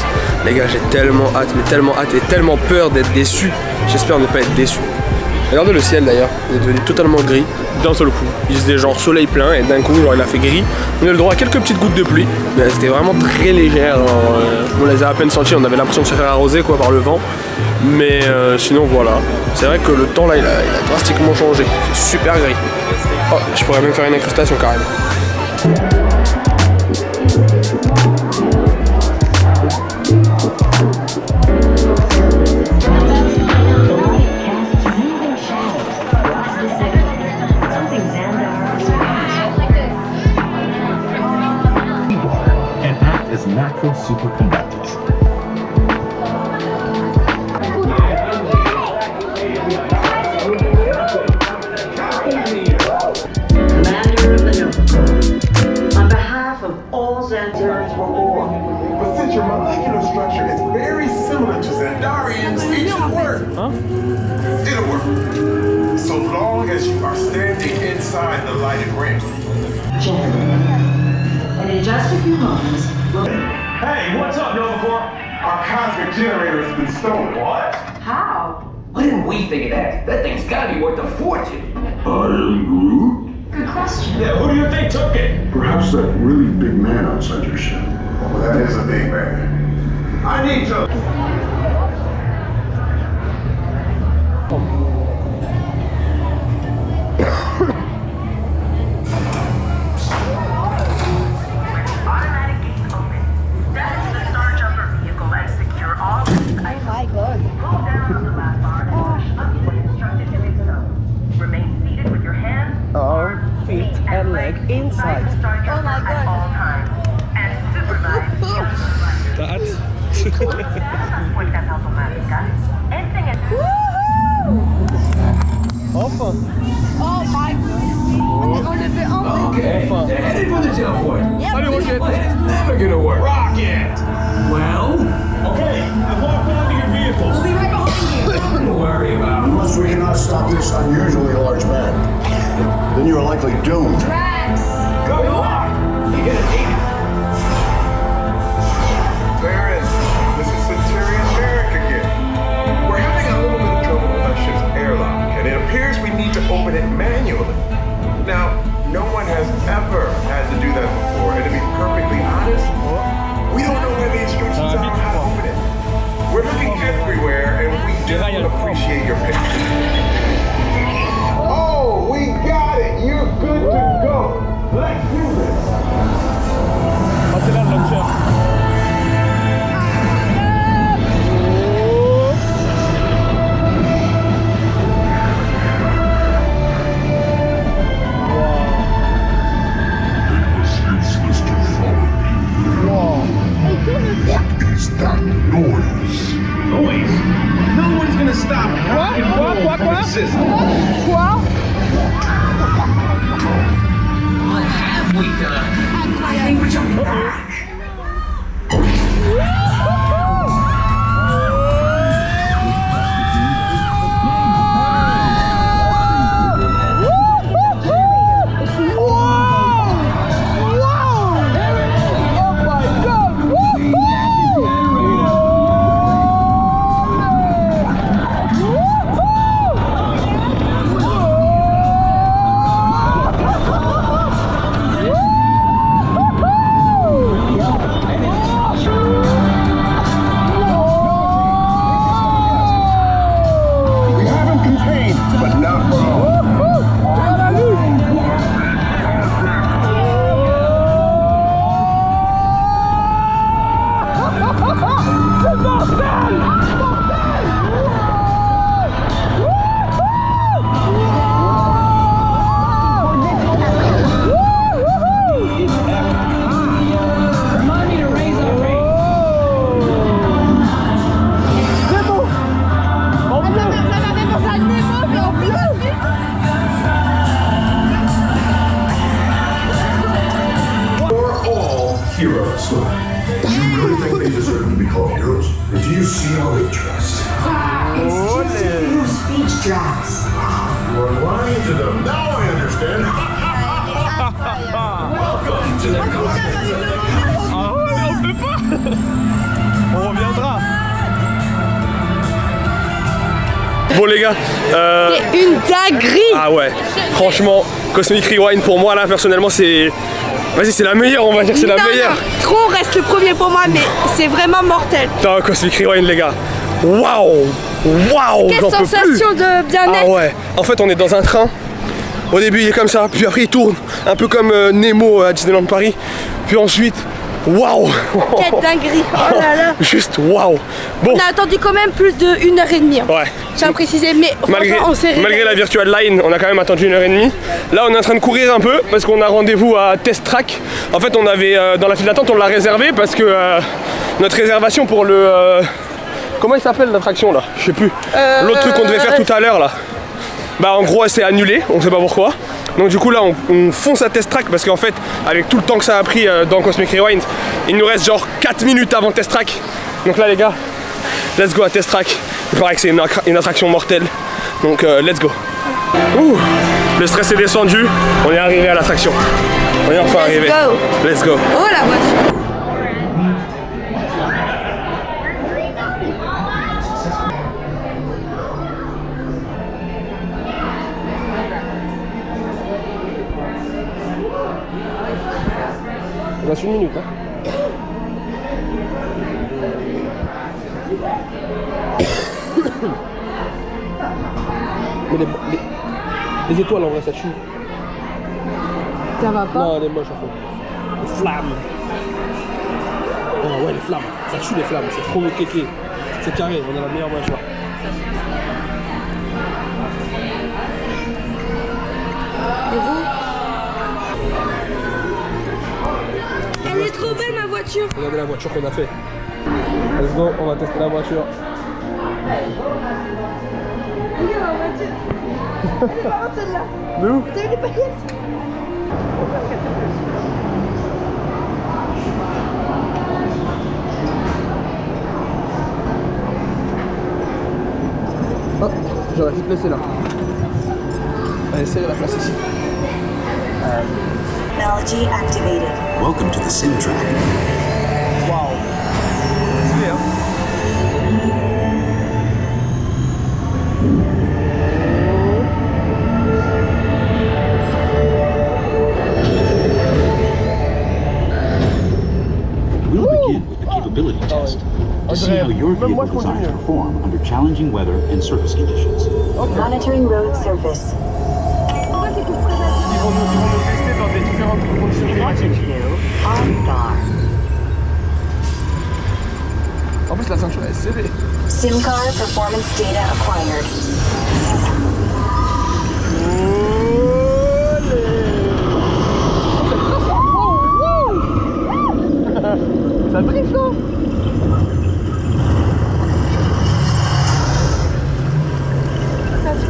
Les gars, j'ai tellement hâte, mais tellement hâte et tellement peur d'être déçu. J'espère ne pas être déçu. Regardez le ciel d'ailleurs, il est devenu totalement gris d'un seul coup. Il faisait genre soleil plein et d'un coup genre il a fait gris. On a le droit à quelques petites gouttes de pluie, mais c'était vraiment très légère. On les a à peine senties, on avait l'impression de se faire arroser quoi par le vent. Mais sinon voilà, c'est vrai que le temps là il a drastiquement changé. C'est super gris. Oh, je pourrais même faire une incrustation carrément. Natural superconductors. Commander of the Nova, on behalf of all Xandarians were born. But since your molecular structure is very similar to Xandarians, it should work. Huh? It'll work. So long as you are standing inside the lighted ring. And in just a few moments, Hey, what's up, Nova Corps? Our cosmic generator has been stolen. What? how? Why didn't we think of that? That thing's gotta be worth a fortune. I am Groot? Good question. Yeah, who do you think took it? Perhaps that really big man outside your ship. Well, that is a big man. I need to. leg inside the starter Oh my at all times. And supervise the fuerzas automáticas. Enfin. Oh my god. On le fait enfin. Okay, headed for the jump point. Allez, Rocket. It's never gonna work. Rocket! Well, Okay, I've locked onto your vehicle. we'll be right behind you. Nothing to worry about. Unless we cannot stop this unusually large man, then you are likely doomed. Go, you are. You're gonna need it. Baron, this is Centurion Merrick again. We're having a little bit of trouble with our ship's airlock, and it appears we need to open it manually. Now, no one has ever had to do that before, and to be perfectly honest, we don't know where the instructions are on how to open it. We're looking everywhere, and we do appreciate your patience. Oh, we got it! You're good to go. Let's do this. Passez là le launcher. Useless to follow me. What is that noise? Noise? No one's gonna stop rock and roll from existing. Quoi? What have we done? I think we're jumping back. We have him contained, but not for long. Remind me to raise our rate. You're all heroes. Do you really think they deserve to be called heroes? Or do you see how they dress? It's just a figure of speech, Drax. You are lying to them. Now I understand. Welcome to the Ah ouais, mais on peut pas. On reviendra. Bon les gars, C'est une dinguerie. ah ouais, franchement, Cosmic Rewind pour moi là personnellement c'est... Vas-y, c'est la meilleure, on va dire, c'est la meilleure. Tron reste le premier pour moi, mais c'est vraiment mortel. Putain, Cosmic Rewind les gars. Waouh. Waouh, Quelle j'en peux plus. sensation de bien-être. Ah ouais, en fait on est dans un train. Au début il est comme ça, puis après il tourne, un peu comme Nemo à Disneyland Paris. Puis ensuite, waouh. Quelle dinguerie. Oh là là. Juste waouh. Bon, On a attendu quand même plus d'1 heure et demie. ouais. J'ai précisé, mais Malgré, franchement, on s'est régalé. malgré la virtual line, on a quand même attendu 1h30. Là, on est en train de courir un peu parce qu'on a rendez-vous à Test Track. En fait, on avait dans la file d'attente, on l'a réservé parce que notre réservation pour le. Comment il s'appelle l'attraction là? Je sais plus. L'autre truc qu'on devait faire tout à l'heure là. Bah, en gros, elle s'est annulée, on sait pas pourquoi. Donc, du coup, là, on fonce à Test Track parce qu'en fait, avec tout le temps que ça a pris dans Cosmic Rewind, il nous reste genre 4 minutes avant Test Track. Donc, là, les gars, let's go à Test Track. Il paraît que c'est une attraction mortelle. Donc let's go. Ouh, le stress est descendu. On est arrivé à l'attraction. On est enfin arrivé. Go. Let's go. Oh la voiture. Il reste 1 minute. Hein. Mais les étoiles en vrai ça tue. Ça va pas. Non, elle est moche en fait. Les flammes. Oh ouais, les flammes. Ça tue les flammes. C'est trop kéké. C'est carré. On a la meilleure mâchoire. Et vous? Elle est trop belle ma voiture. Regardez la voiture qu'on a fait. Let's go, on va tester la voiture. Regarde la voiture. Elle est marrante celle-là. De où? T'as vu les paillettes? Oh, j'aurais pu te laisser là. Allez, serrez la place ici. Technology activated. Welcome to the SimTrack. Waouh. C'est hein. We'll begin with the capability test to see how your vehicle designs perform under challenging weather and surface conditions. Monitoring road surface. Ils vont nous tester dans des différentes conditions climatiques. En plus, la ceinture est serrée. SimCar performance data acquired. Ça drift là.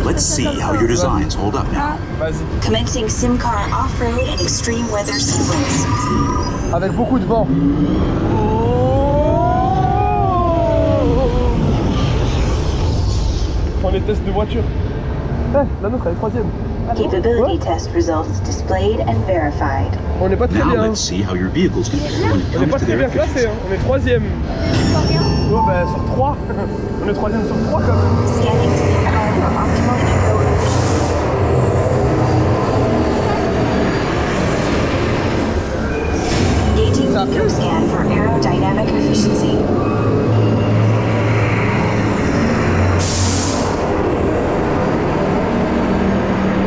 Let's see how your designs hold up now. Vas-y. Commencing SimCar off-road and extreme weather sequence. Avec beaucoup de vent. On les tests de voiture. La nôtre elle est troisième. Capability test results displayed and verified. On n'est pas très Now bien. let's see how your vehicles can perform when it On n'est pas comes to très their bien classé, hein. On est troisième. Oh bah sur 3. On est troisième sur 3 quand même. Scanning SimCar for optimal eco efficiency. Engaging EcoScan for aerodynamic efficiency.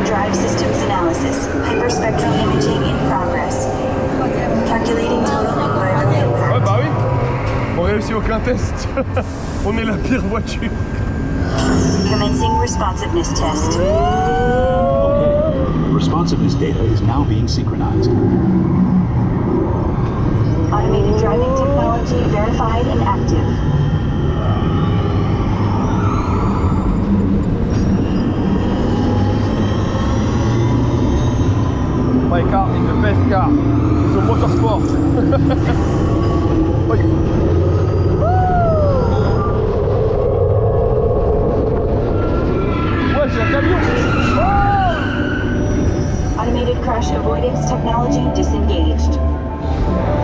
Drive systems analysis. Hyperspectral imaging in progress. Calculating total environmental Ouais impact. bah oui. On réussit aucun test. On est la pire voiture. Commencing responsiveness test. Okay, responsiveness data is now being synchronized. Automated driving technology verified and active. My car is the best car. It's a motorsport. Oi. Ouais, j'ai un camion. Automated crash avoidance technology disengaged.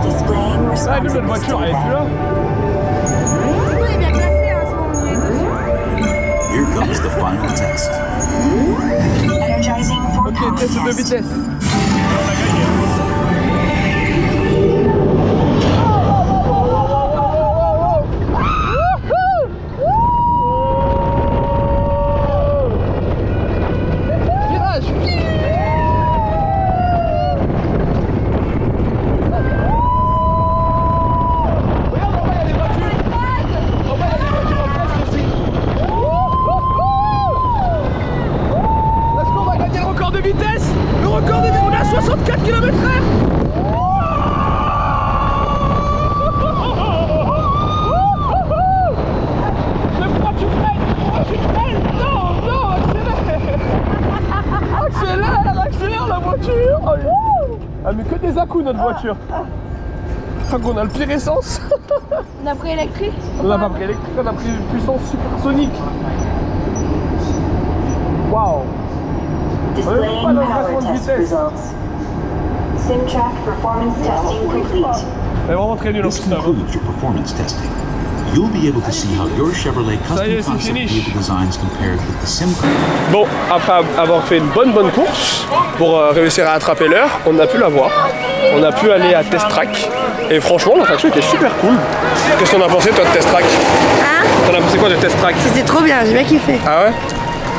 Displaying Ah, nous, responsiveness notre voiture, elle est plus data. là. On est bien classé hein, ce moment on est dessus. Here comes the final test. Energizing for Ok, power test de test. vitesse. Le record de vitesse, on est à 64 km/h. Mais pourquoi tu freines? Non, non, accélère. Accélère la voiture. Ah mais que des à-coups notre voiture. Je crois qu'on a le pire essence. On a pris électrique. On n'a pas pris électrique, on a pris une puissance supersonique. Waouh. Displaying pas power l'impression de test vitesse. results. SimTrack performance testing complete. Elle est vraiment très nulle en This plus. concludes your performance testing. You'll be able to see how your Chevrolet Ça y est, custom c'est concept fini. vehicle designs compared with the SimCar. Bon, après avoir fait une bonne course pour réussir à attraper l'heure, on a pu la voir. On a pu aller à Test Track. Et franchement, l'attraction était super cool. Qu'est-ce qu'on a pensé toi de Test Track? Hein? T'en as pensé quoi de Test Track? C'était trop bien, j'ai bien kiffé. Ah ouais?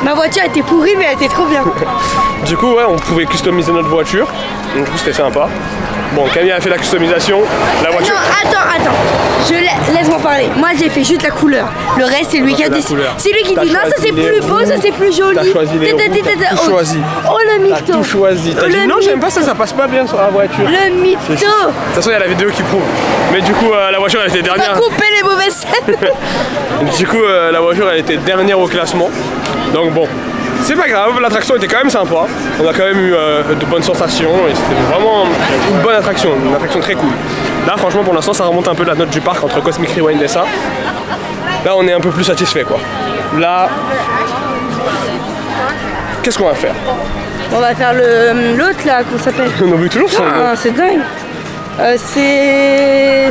Ma voiture était pourrie mais elle était trop bien. Du coup, ouais, on pouvait customiser notre voiture. Donc du coup, c'était sympa. Bon, Camille a fait la customisation. La voiture. Non, attends. Laisse-moi parler. Moi, j'ai fait juste la couleur. Le reste, c'est lui qui a décidé. C'est lui qui dit non, ça c'est plus beau, ça c'est plus joli. T'as choisi les roues. T'as tout choisi. Oh le mytho. T'as tout choisi. T'as dit non, j'aime pas ça, ça passe pas bien sur la voiture. Le mytho. De toute façon, il y a la vidéo qui prouve. Mais du coup, la voiture elle était dernière. On va couper les mauvaises scènes. Du coup, la voiture elle était dernière au classement. Donc bon. C'est pas grave, l'attraction était quand même sympa. On a quand même eu de bonnes sensations et c'était vraiment une bonne attraction, une attraction très cool. Là, franchement, pour l'instant, ça remonte un peu la note du parc entre Cosmic Rewind et ça. Là, on est un peu plus satisfait, quoi. Là, qu'est-ce qu'on va faire? On va faire l'autre là, comment ça s'appelle? On oublie toujours son nom. C'est dingue. C'est.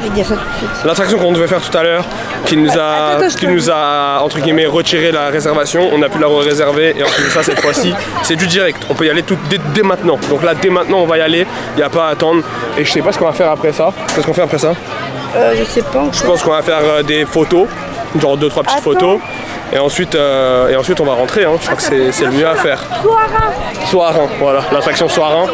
Je vais dire ça tout de suite. L'attraction qu'on devait faire tout à l'heure, qui nous a entre guillemets retiré la réservation, on a pu la réserver et en plus de ça cette fois-ci c'est du direct, on peut y aller dès maintenant. Donc là dès maintenant on va y aller, il n'y a pas à attendre et je sais pas ce qu'on va faire après ça. Qu'est-ce qu'on fait après ça? Je sais pas encore. Je pense qu'on va faire des photos, genre 2-3 petites photos. Et ensuite on va rentrer, hein. Je crois que c'est le mieux à faire. Soarin, voilà, l'attraction Soarin.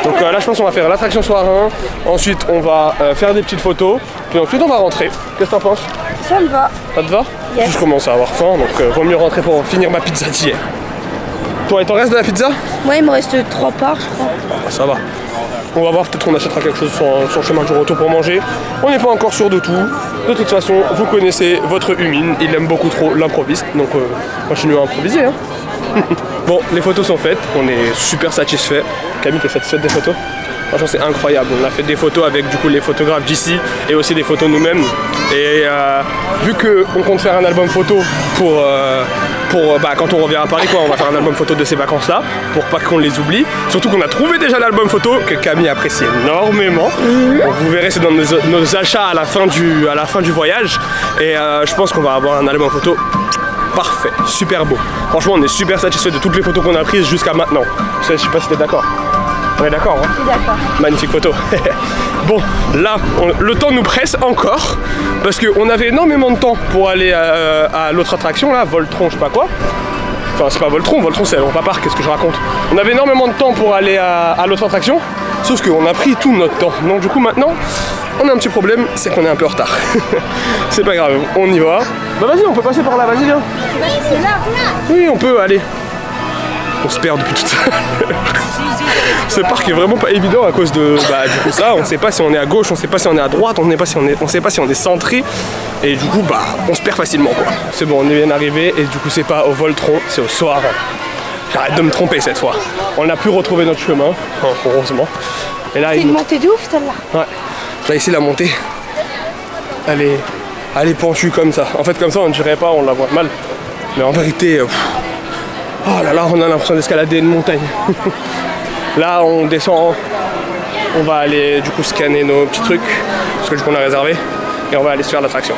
Donc là je pense qu'on va faire l'attraction Soarin, ensuite on va faire des petites photos, puis ensuite on va rentrer. Qu'est-ce que t'en penses? Ça me va. Ça te va? Yes. Je commence à avoir faim, donc vaut mieux rentrer pour finir ma pizza d'hier. Toi, il t'en reste de la pizza? Ouais, il me reste 3 parts, je crois. Bah, ça va. On va voir, peut-être qu'on achètera quelque chose sur le chemin du retour pour manger. On n'est pas encore sûr de tout. De toute façon, vous connaissez votre Humine, il aime beaucoup trop l'improviste, donc continuez à improviser. Hein. Bon, les photos sont faites, on est super satisfait. Camille, t'es satisfaite des photos? Franchement, c'est incroyable. On a fait des photos avec du coup les photographes d'ici et aussi des photos nous-mêmes. Et vu qu'on compte faire un album photo pour quand on revient à Paris, quoi, on va faire un album photo de ces vacances-là pour pas qu'on les oublie. Surtout qu'on a trouvé déjà l'album photo que Camille apprécie énormément. Donc, vous verrez, c'est dans nos achats à la fin du voyage. Et je pense qu'on va avoir un album photo parfait, super beau. Franchement, on est super satisfait de toutes les photos qu'on a prises jusqu'à maintenant. Je sais pas si t'es d'accord. On est d'accord, hein? Je suis d'accord. Magnifique photo. Bon, là, le temps nous presse encore parce qu'on avait énormément de temps pour aller à l'autre attraction, là, Voltron, je sais pas quoi. Enfin, c'est pas Voltron c'est Europa Park, qu'est-ce que je raconte? On avait énormément de temps pour aller à l'autre attraction, sauf qu'on a pris tout notre temps. Donc du coup, maintenant, on a un petit problème, c'est qu'on est un peu en retard. C'est pas grave, on y va. Bah vas-y, on peut passer par là, vas-y, viens. C'est là. Oui, on peut, allez. On se perd depuis tout ça. Ce parc est vraiment pas évident à cause de du coup ça, on sait pas si on est à gauche, on sait pas si on est à droite, on sait pas si on est centré et du coup on se perd facilement quoi. C'est bon, on est bien arrivé et du coup c'est pas au Voltron, c'est au Soarin. J'arrête de me tromper cette fois. On a pu retrouver notre chemin, heureusement. Et là, c'est une montée de ouf celle-là. Ouais. Là ici la montée, elle est penchue comme ça. En fait comme ça on ne dirait pas, on la voit mal. Mais en vérité, oh là là, on a l'impression d'escalader une montagne. Là, on descend, on va aller du coup scanner nos petits trucs, parce que du coup on a réservé, et on va aller se faire l'attraction.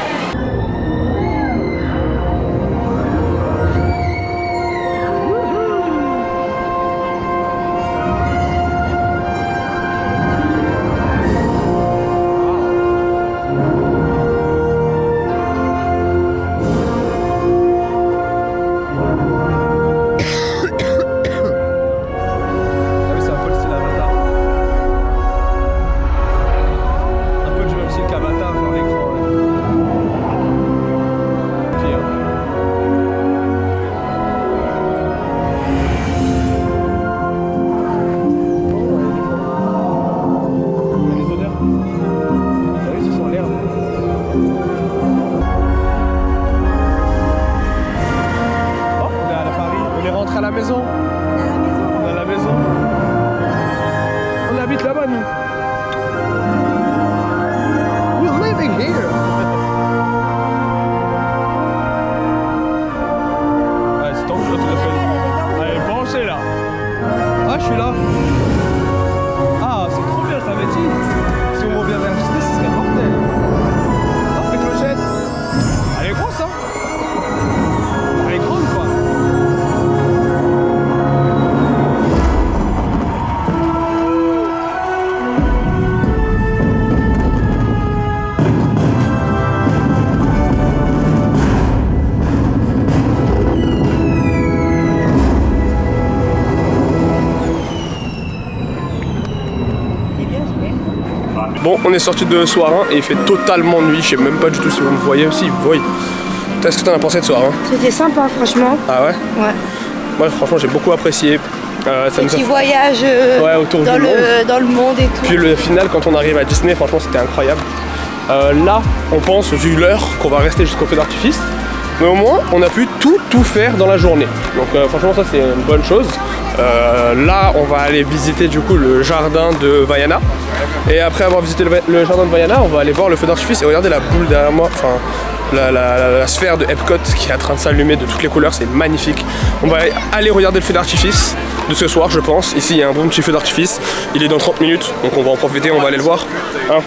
Bon, on est sorti de Soarin et il fait totalement nuit. Je sais même pas du tout si vous me voyez aussi. Vous voyez. Qu'est-ce que t'en as pensé de Soarin? C'était sympa, franchement. Ah ouais? Ouais. Moi, franchement, j'ai beaucoup apprécié. Petit voyage autour dans le monde et tout. Puis le final, quand on arrive à Disney, franchement, c'était incroyable. Là, on pense, vu l'heure, qu'on va rester jusqu'au feu d'artifice. Mais au moins, on a pu tout faire dans la journée. Donc franchement, ça, c'est une bonne chose. Là, on va aller visiter du coup le jardin de Vaiana. Et après avoir visité le jardin de Vaiana, on va aller voir le feu d'artifice et regarder la boule derrière moi. Enfin, la sphère de Epcot qui est en train de s'allumer de toutes les couleurs, c'est magnifique. On va aller regarder le feu d'artifice de ce soir, je pense. Ici, il y a un bon petit feu d'artifice. Il est dans 30 minutes, donc on va en profiter, on va aller le voir. Hein,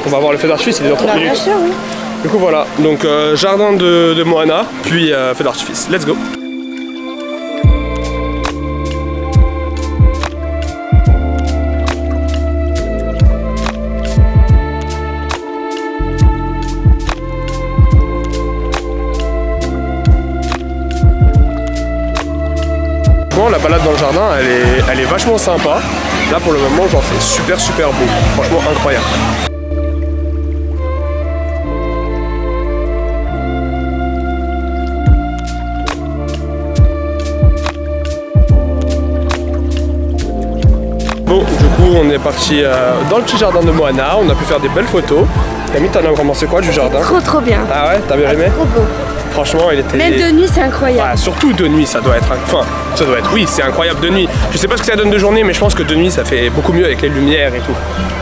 on va voir le feu d'artifice, il est dans 30 minutes. Bien sûr, oui. Du coup, voilà. Donc, jardin de Moana, puis feu d'artifice. Let's go! La balade dans le jardin, elle est vachement sympa. Là pour le moment, genre c'est super beau. Franchement incroyable. Bon, du coup on est parti dans le petit jardin de Moana. On a pu faire des belles photos. Camille, t'en as pensé quoi du jardin? Trop bien. Ah ouais, t'as bien aimé? Trop beau. Franchement, il était... Même de nuit, c'est incroyable. Ouais, surtout de nuit, ça doit être... Enfin, ça doit être... Oui, c'est incroyable de nuit. Je sais pas ce que ça donne de journée, mais je pense que de nuit, ça fait beaucoup mieux avec les lumières et tout.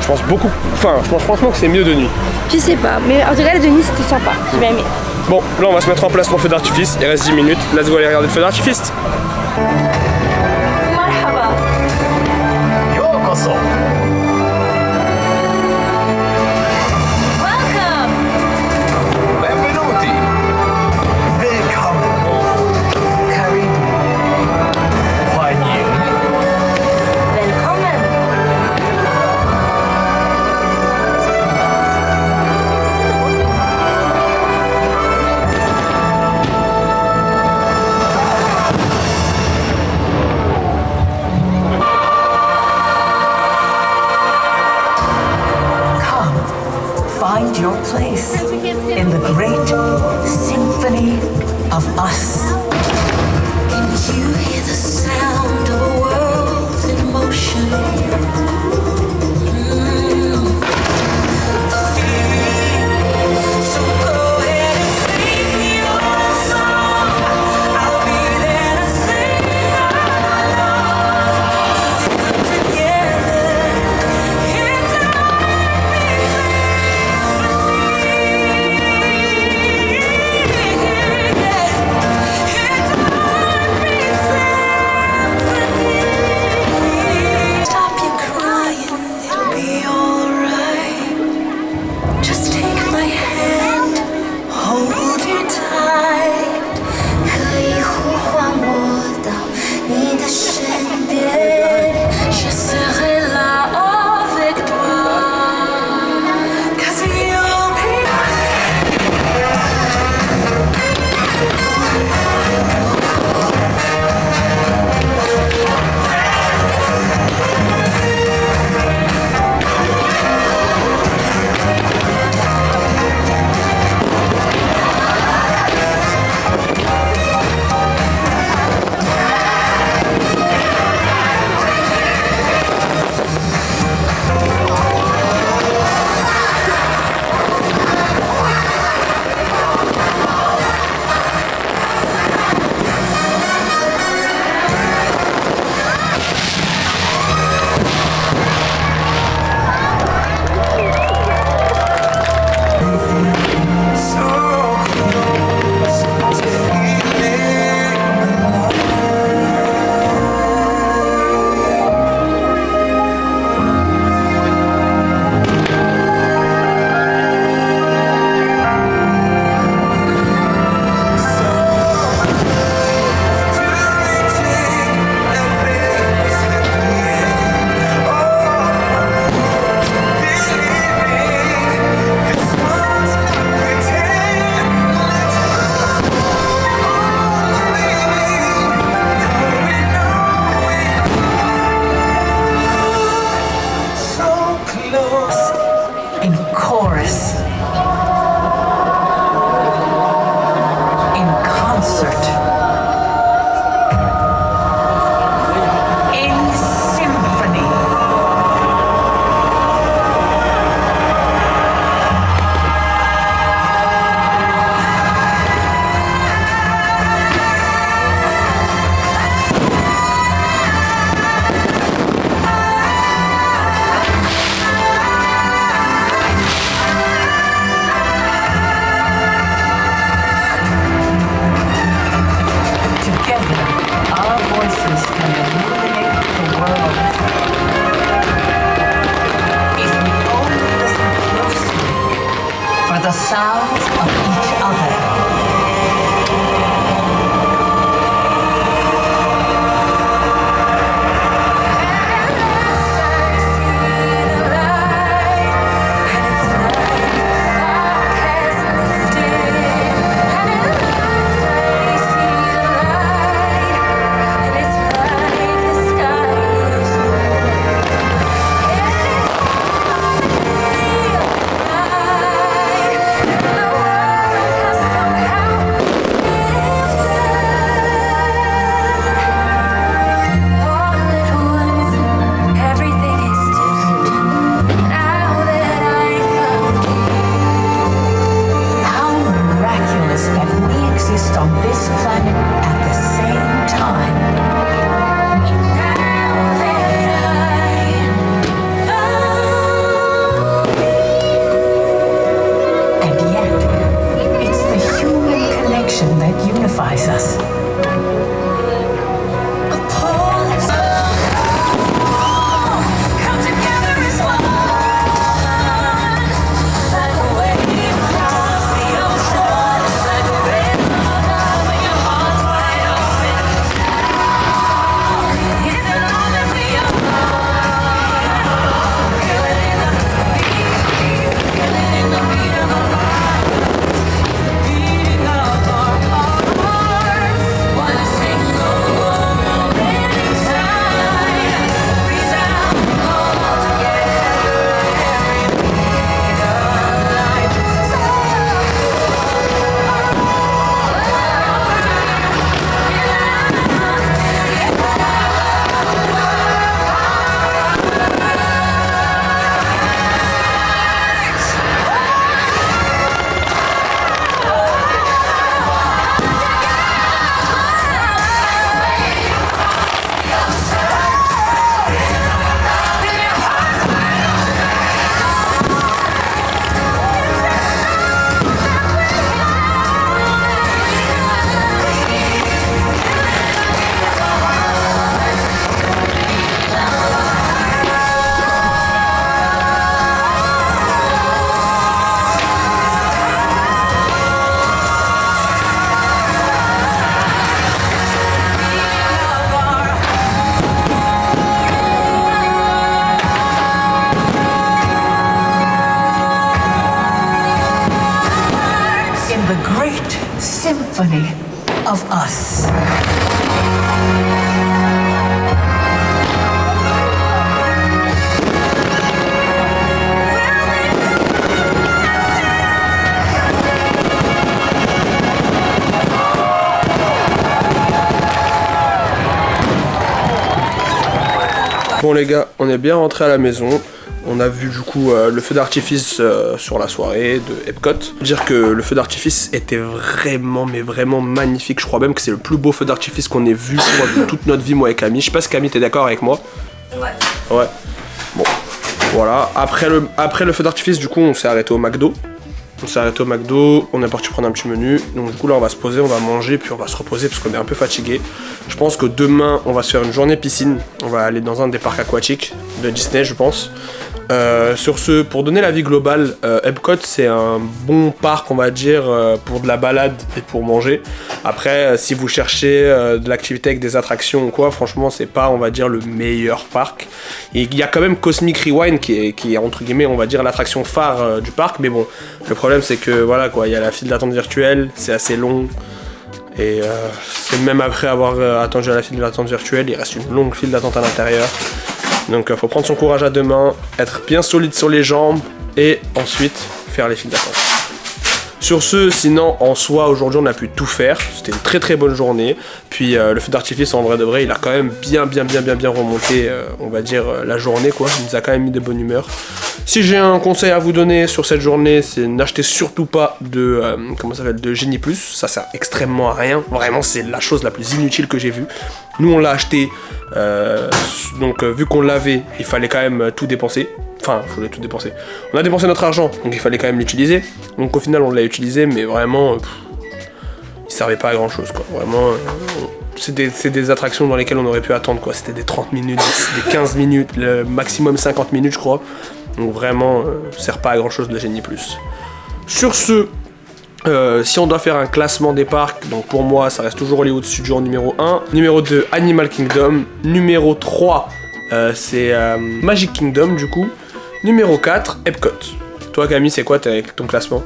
Je pense beaucoup... Enfin, je pense franchement que c'est mieux de nuit. Je sais pas, mais en tout cas, de nuit, c'était sympa. J'ai bien aimé. Bon, là, on va se mettre en place pour le feu d'artifice. Il reste 10 minutes. Let's go aller regarder le feu d'artifice. Find your place in the great symphony of us. Can you hear the sound of a world in motion? So go ahead and sing your song. I'll be there to sing along. Together, it's stop your crying. the sounds of each other. Symphony of us. Bon les gars, on est bien rentré à la maison. On a vu du coup le feu d'artifice sur la soirée de Epcot. Dire que le feu d'artifice était vraiment, mais vraiment magnifique. Je crois même que c'est le plus beau feu d'artifice qu'on ait vu de toute notre vie, moi et Camille. Je sais pas si Camille t'es d'accord avec moi. Ouais. Ouais. Bon, voilà. Après le feu d'artifice, du coup, on s'est arrêté au McDo. On est parti prendre un petit menu. Donc du coup là on va se poser, on va manger, puis on va se reposer parce qu'on est un peu fatigué. Je pense que demain on va se faire une journée piscine. On va aller dans un des parcs aquatiques de Disney, je pense. Sur ce, pour donner l'avis global, Epcot c'est un bon parc, on va dire, pour de la balade et pour manger. Après, si vous cherchez de l'activité avec des attractions ou quoi, franchement c'est pas, on va dire, le meilleur parc. Il y a quand même Cosmic Rewind qui est entre guillemets, on va dire, l'attraction phare du parc, mais bon, le problème c'est que voilà quoi, il y a la file d'attente virtuelle, c'est assez long. Et c'est même après avoir attendu à la file d'attente virtuelle, il reste une longue file d'attente à l'intérieur. Donc faut prendre son courage à deux mains, être bien solide sur les jambes et ensuite faire les files d'attente. Sur ce, sinon en soi aujourd'hui on a pu tout faire, c'était une très très bonne journée. Puis le feu d'artifice en vrai de vrai il a quand même bien remonté on va dire la journée quoi, il nous a quand même mis de bonne humeur. Si j'ai un conseil à vous donner sur cette journée, c'est n'achetez surtout pas de de Genie Plus, ça sert extrêmement à rien, vraiment c'est la chose la plus inutile que j'ai vue. Nous on l'a acheté, donc vu qu'on l'avait, il fallait quand même tout dépenser. Enfin, il fallait tout dépenser. On a dépensé notre argent, donc il fallait quand même l'utiliser. Donc au final on l'a utilisé, mais vraiment, il servait pas à grand chose quoi. Vraiment, c'est des attractions dans lesquelles on aurait pu attendre quoi. C'était des 30 minutes, des 15 minutes, le maximum 50 minutes je crois. Donc vraiment, sert pas à grand chose de Genie Plus. Sur ce, si on doit faire un classement des parcs, donc pour moi ça reste toujours Hollywood Studios en numéro 1. Numéro 2, Animal Kingdom. Numéro 3, c'est Magic Kingdom du coup. Numéro 4, Epcot. Toi Camille, c'est quoi ton classement?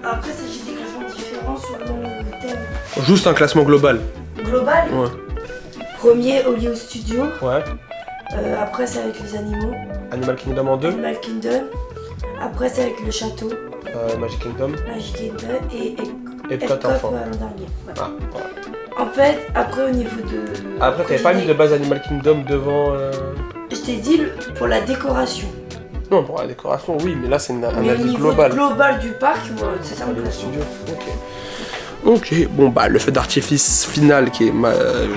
Après, ça, j'ai des classements différents selon le thème. Juste un classement global. Global? Ouais. Premier, Hollywood Studios. Ouais. Après, c'est avec les animaux. Animal Kingdom en 2. Animal Kingdom. Après, c'est avec le château. Magic Kingdom. Magic Kingdom et Epcot enfin. l'an dernier. Ouais. Ah, voilà. En fait, après, au niveau de... Après, t'avais pas mis de base Animal Kingdom devant... Je t'ai dit pour la décoration. Non, pour la décoration, oui, mais là, c'est un Mais au avis niveau global. global du parc, c'est ça mon classement. Ok, bon bah le feu d'artifice final qui est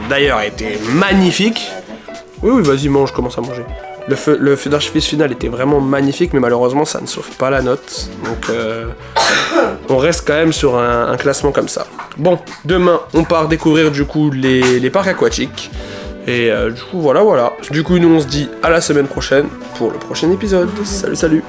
d'ailleurs était magnifique. Oui, vas-y mange, commence à manger. Le feu d'artifice final était vraiment magnifique, mais malheureusement ça ne sauve pas la note. Donc on reste quand même sur un classement comme ça. Bon, demain on part découvrir du coup les parcs aquatiques. Et du coup voilà. Du coup nous on se dit à la semaine prochaine pour le prochain épisode. Salut.